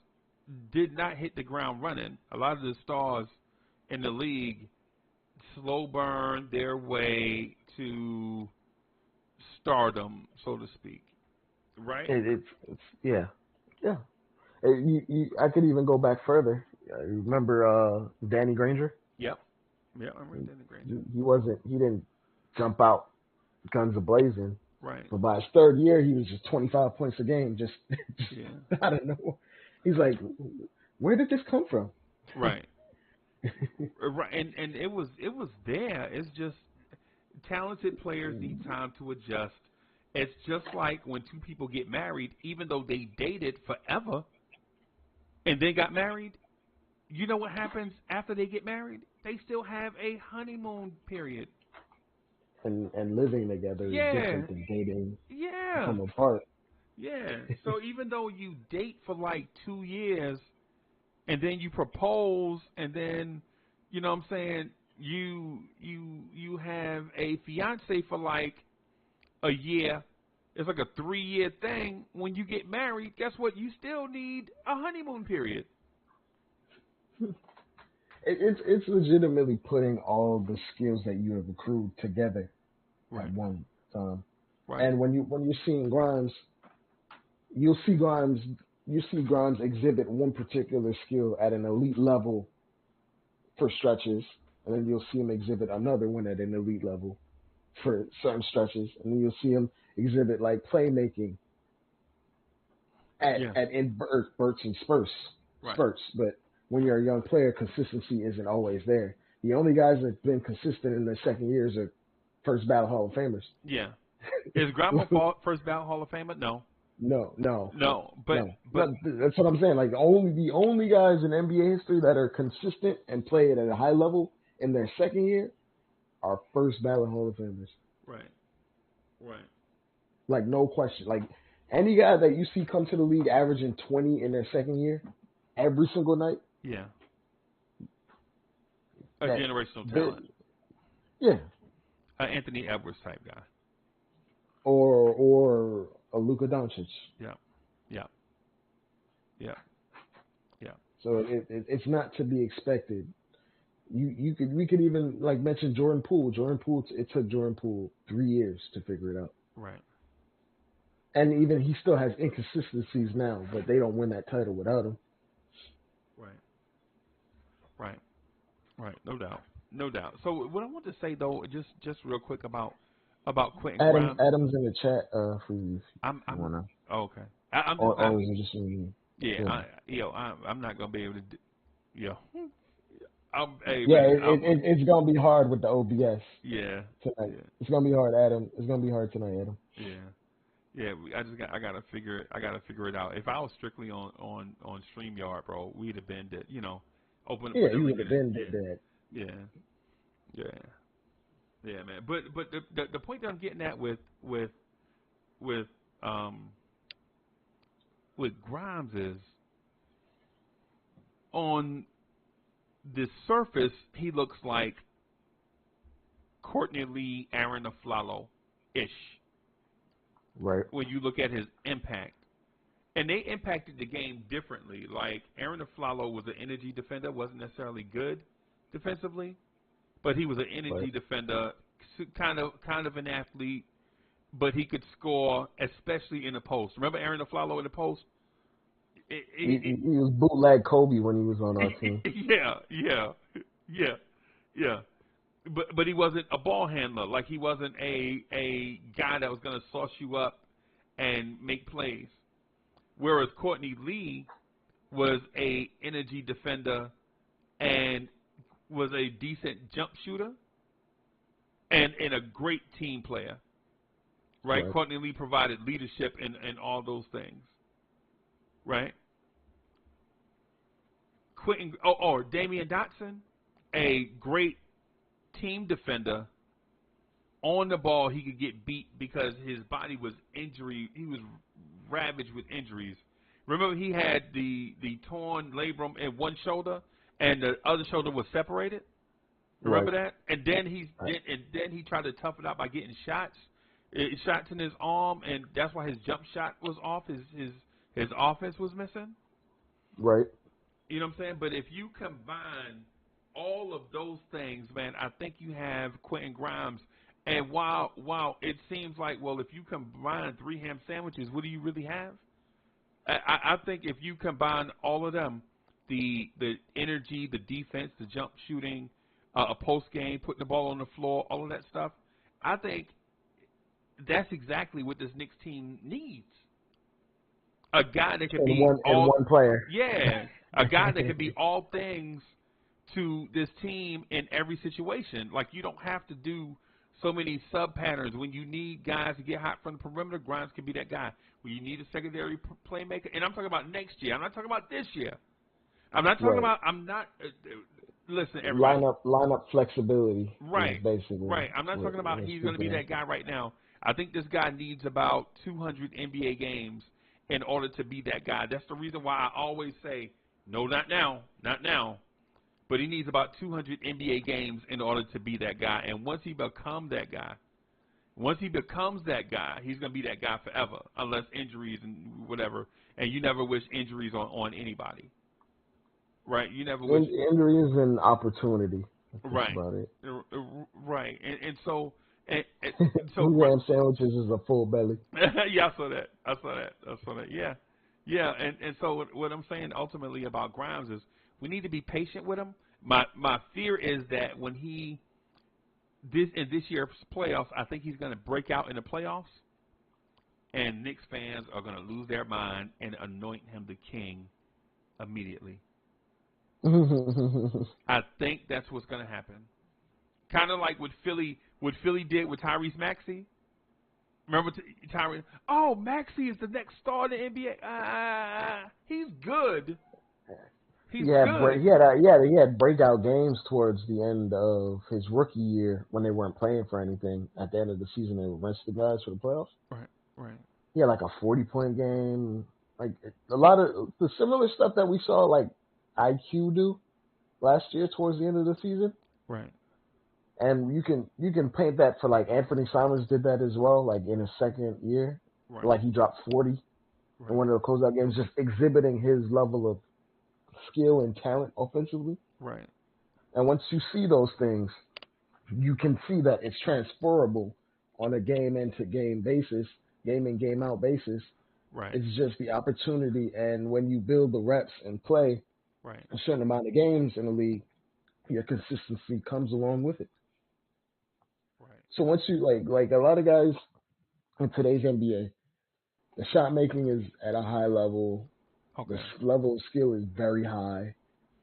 did not hit the ground running. A lot of the stars in the league slow burn their way to stardom, so to speak, right? It's yeah. I could even go back further. Remember Danny Granger? Yep. Yeah, I'm right there in the Granger. He didn't jump out guns a blazing. Right. But by his third year, he was just 25 points a game. Just Yeah. I don't know. He's like, where did this come from? Right. Right. And it was there. It's just talented players need time to adjust. It's just like when two people get married, even though they dated forever and they got married, you know what happens after they get married? They still have a honeymoon period. And living together is different than dating from apart. Yeah. So even though you date for like 2 years and then you propose and then, you know what I'm saying, you have a fiance for like a year. It's like a 3-year thing. When you get married, guess what? You still need a honeymoon period. It's legitimately putting all the skills that you have accrued together at one time. Right. And when you're seeing Grimes, you see Grimes exhibit one particular skill at an elite level for stretches, and then you'll see him exhibit another one at an elite level for certain stretches, and then you'll see him exhibit like playmaking in bursts and spurts. But when you're a young player, consistency isn't always there. The only guys that've been consistent in their second years are first ballot Hall of Famers. Yeah. Is Grimes first ballot Hall of Famer? No. No. But that's what I'm saying. Like the only guys in NBA history that are consistent and play it at a high level in their second year are first ballot Hall of Famers. Right. Like no question. Like any guy that you see come to the league averaging 20 in their second year every single night. Yeah. A generational talent. Yeah. An Anthony Edwards type guy. Or a Luka Doncic. Yeah. So it's not to be expected. We could even like mention Jordan Poole. It took Jordan Poole 3 years to figure it out. Right. And even he still has inconsistencies now, but they don't win that title without him. Right. No doubt. So what I want to say though, just real quick about Quentin Adam's Grimes. in the chat for you. Okay. I'm not gonna be able to. It's gonna be hard with the OBS. Yeah. Tonight. Yeah. It's gonna be hard, Adam. It's gonna be hard tonight, Adam. Yeah. I gotta figure it out. If I was strictly on StreamYard, bro, we'd have been dead. Open. Yeah, you would have been dead. Yeah, man. But the point that I'm getting at with Grimes is on the surface he looks like Courtney Lee, Aaron Aflalo-ish. Right. When you look at his impact. And they impacted the game differently. Like Aaron Aflalo was an energy defender, wasn't necessarily good defensively, but he was an energy defender, kind of an athlete, but he could score, especially in the post. Remember Aaron Aflalo in the post? He was bootleg Kobe when he was on our team. Yeah. But he wasn't a ball handler. Like he wasn't a guy that was going to sauce you up and make plays. Whereas Courtney Lee was a energy defender and was a decent jump shooter and a great team player. Right? Courtney Lee provided leadership and all those things. Right? Damian Dotson, a great team defender. On the ball, he could get beat because his body was he was ravaged with injuries. Remember, he had the torn labrum in one shoulder, and the other shoulder was separated. Remember that? And then he tried to tough it out by getting shots in his arm, and that's why his jump shot was off. His offense was missing. Right. You know what I'm saying? But if you combine all of those things, man, I think you have Quentin Grimes. And while it seems like, well, if you combine 3 ham sandwiches, what do you really have? I think if you combine all of them, the energy, the defense, the jump shooting, a post game, putting the ball on the floor, all of that stuff, I think that's exactly what this Knicks team needs. A guy that can be one player. Yeah, a guy that can be all things to this team in every situation. Like, you don't have to do so many sub patterns. When you need guys to get hot from the perimeter, Grimes can be that guy. When you need a secondary playmaker, and I'm talking about next year. I'm not talking about this year. I'm not talking about. I'm not. Listen, everybody. Lineup flexibility. Right. Basically. Right. I'm not talking about he's going to be that guy right now. I think this guy needs about 200 NBA games in order to be that guy. That's the reason why I always say, no, not now. But he needs about 200 NBA games in order to be that guy. And once he becomes that guy, he's going to be that guy forever, unless injuries and whatever. And you never wish injuries on anybody. Right? You never wish. Injuries and opportunity. Right. About it. Right. And so... And so 2 ham sandwiches is a full belly. Yeah, I saw that. Yeah. And so what I'm saying ultimately about Grimes is we need to be patient with him. My fear is that when in this year's playoffs, I think he's going to break out in the playoffs, and Knicks fans are going to lose their mind and anoint him the king immediately. I think that's what's going to happen. Kind of like what Philly did with Tyrese Maxey. Remember Tyrese? Oh, Maxey is the next star in the NBA. He's good. He's good. He had breakout games towards the end of his rookie year when they weren't playing for anything. At the end of the season, they would rest the guys for the playoffs. Right. He had like a 40-point game. Like a lot of the similar stuff that we saw like IQ do last year towards the end of the season. Right. And you can paint that for like Anthony Simons did that as well, like in his second year. Right. Like he dropped 40 in one of the closeout games, just exhibiting his level of skill and talent offensively. Right. And once you see those things, you can see that it's transferable on a game-in-to-game basis, game-in, game-out basis. Right. It's just the opportunity, and when you build the reps and play a certain amount of games in the league, your consistency comes along with it. Right. So once you like a lot of guys in today's NBA, the shot making is at a high level. Okay. The level of skill is very high.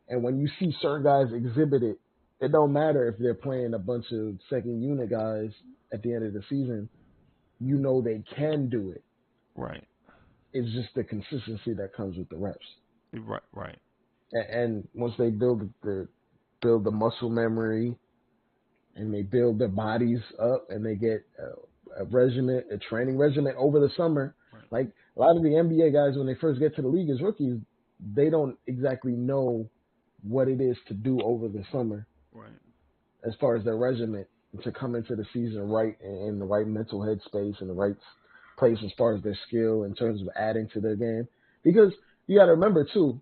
And when you see certain guys exhibit it, it don't matter if they're playing a bunch of second unit guys at the end of the season. You know they can do it. Right. It's just the consistency that comes with the reps. Right. And once they build the muscle memory and they build their bodies up and they get a training regimen over the summer. Right. Like a lot of the NBA guys, when they first get to the league as rookies, they don't exactly know what it is to do over the summer. Right. As far as their regimen, to come into the season right in the right mental headspace and the right place as far as their skill in terms of adding to their game. Because you got to remember too,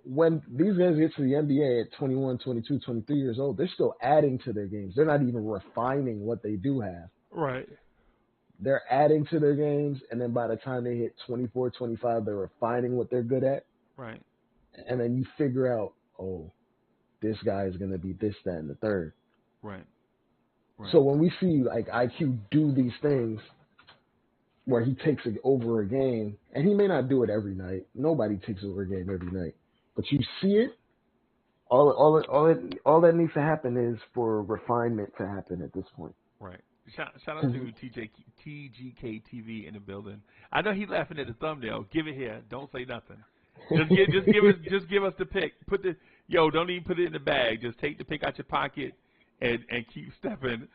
when these guys get to the NBA at 21, 22, 23 years old, they're still adding to their games. They're not even refining what they do have. Right. They're adding to their games, and then by the time they hit 24, 25, they're refining what they're good at. Right. And then you figure out, oh, this guy is going to be this, that, and the third. Right. So when we see like IQ do these things where he takes over a game, and he may not do it every night. Nobody takes over a game every night. But you see it, all that needs to happen is for refinement to happen at this point. Right. Shout out to TGK TV in the building. I know he's laughing at the thumbnail. Give it here. Don't say nothing. Just give us the pick. Don't even put it in the bag. Just take the pick out your pocket and keep stepping.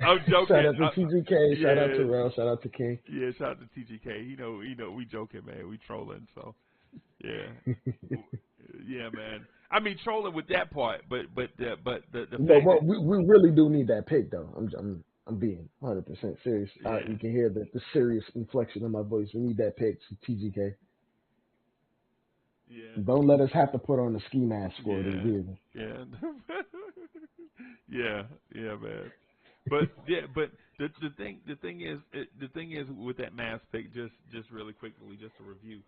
I'm joking. Shout out to TGK. Shout out to Yeah. Rel. Shout out to King. Yeah, shout out to TGK. We joking, man. We trolling, so yeah, yeah, man. I mean, trolling with that part, but the No, fact but that we really do need that pick, though. I'm being 100% serious. yeah, You can hear the serious inflection in my voice. We need that pick, TGK. yeah, Don't let us have to put on the ski mask for it yeah, either. yeah, yeah, yeah, man. But yeah, but the thing is with that mass pick, just really quickly, just a review.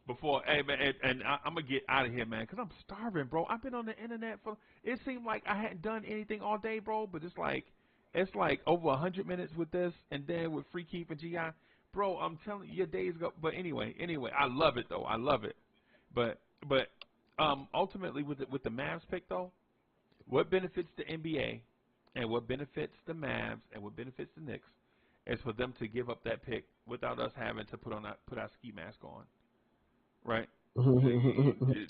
Before, hey man, I'm gonna get out of here, man, because I'm starving, bro. I've been on the internet for. It seemed like I hadn't done anything all day, bro. But it's like over 100 minutes with this, and then with Free Keep and GI, bro. I'm telling you, your days go. But anyway, I love it though. I love it. But ultimately with the Mavs pick though, what benefits the NBA, and what benefits the Mavs, and what benefits the Knicks, is for them to give up that pick without us having to put our ski mask on. Right?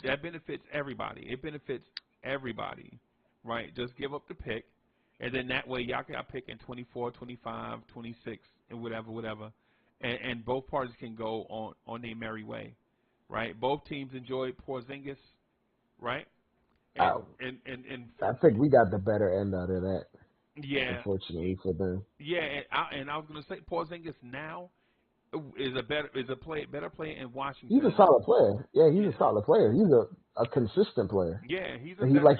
That benefits everybody. It benefits everybody, right? Just give up the pick, and then that way y'all can pick in 24, 25, 26, and whatever, and both parties can go on their merry way, right? Both teams enjoyed Porzingis, right? And I think we got the better end out of that, yeah, unfortunately for them. yeah, and I was gonna say Porzingis now is a better player in He's Washington. a solid player. Yeah, he's Yeah, a solid player. He's a consistent player. yeah, he's a He better.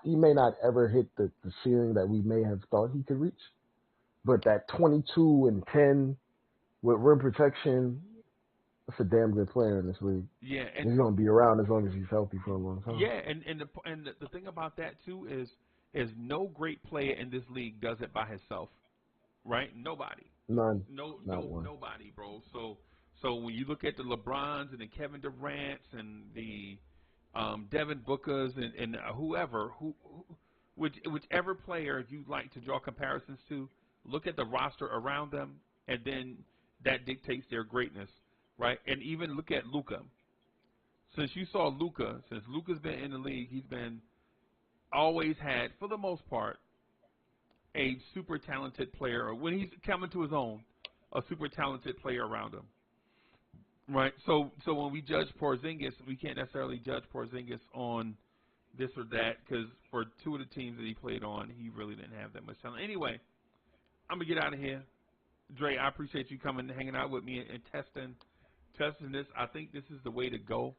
he may not ever hit the ceiling that we may have thought he could reach, but that 22 and 10 with rim protection, that's a damn good player in this league. Yeah, He's gonna be around as long as he's healthy for a long time. yeah, and the thing about that too is no great player in this league does it by himself, right? Nobody, None, not one. nobody, bro. So when you look at the LeBrons and the Kevin Durant's and the Devin Booker's and whoever whichever player you like to draw comparisons to, look at the roster around them, and then that dictates their greatness, right? And even look at Luka. Since Luka's been in the league, he's been always had, for the most part, a super talented player, or when he's coming to his own, a super talented player around him. Right? So when we judge Porzingis, we can't necessarily judge Porzingis on this or that, because for two of the teams that he played on, he really didn't have that much talent. Anyway, I'm going to get out of here. Dre, I appreciate you coming and hanging out with me and testing this. I think this is the way to go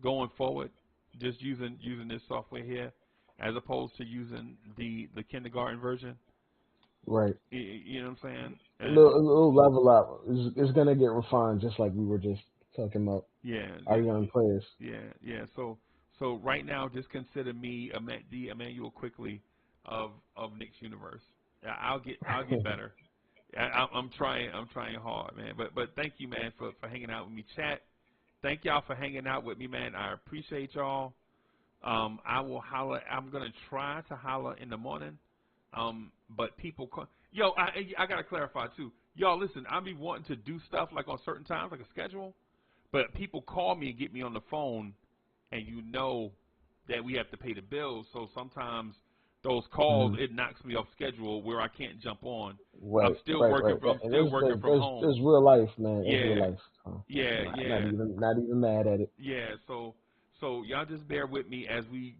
going forward, just using this software here, as opposed to using the kindergarten version. Right. You know what I'm saying? A little level up. It's gonna get refined, just like we were just talking about. Yeah. Our young players. Yeah. So right now, just consider me the Emmanuel Quickly of Knicks universe. I'll get better. I'm trying hard, man. But thank you, man, for hanging out with me. Chat. Thank y'all for hanging out with me, man. I appreciate y'all. I will holler. I'm gonna try to holler in the morning. But people call. Yo, I gotta clarify too. Y'all, listen. I be wanting to do stuff like on certain times, like a schedule. But people call me and get me on the phone, and you know that we have to pay the bills. So sometimes those calls, it knocks me off schedule where I can't jump on. Right, I'm still working from home. There's real life, man. Yeah. It's real life. Yeah. Not even mad at it. Yeah. So y'all just bear with me as we,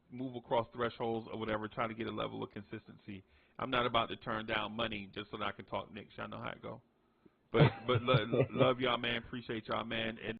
move across thresholds or whatever, try to get a level of consistency. I'm not about to turn down money just so that I can talk Knicks. Y'all know how it go. But love y'all, man. Appreciate y'all, man. And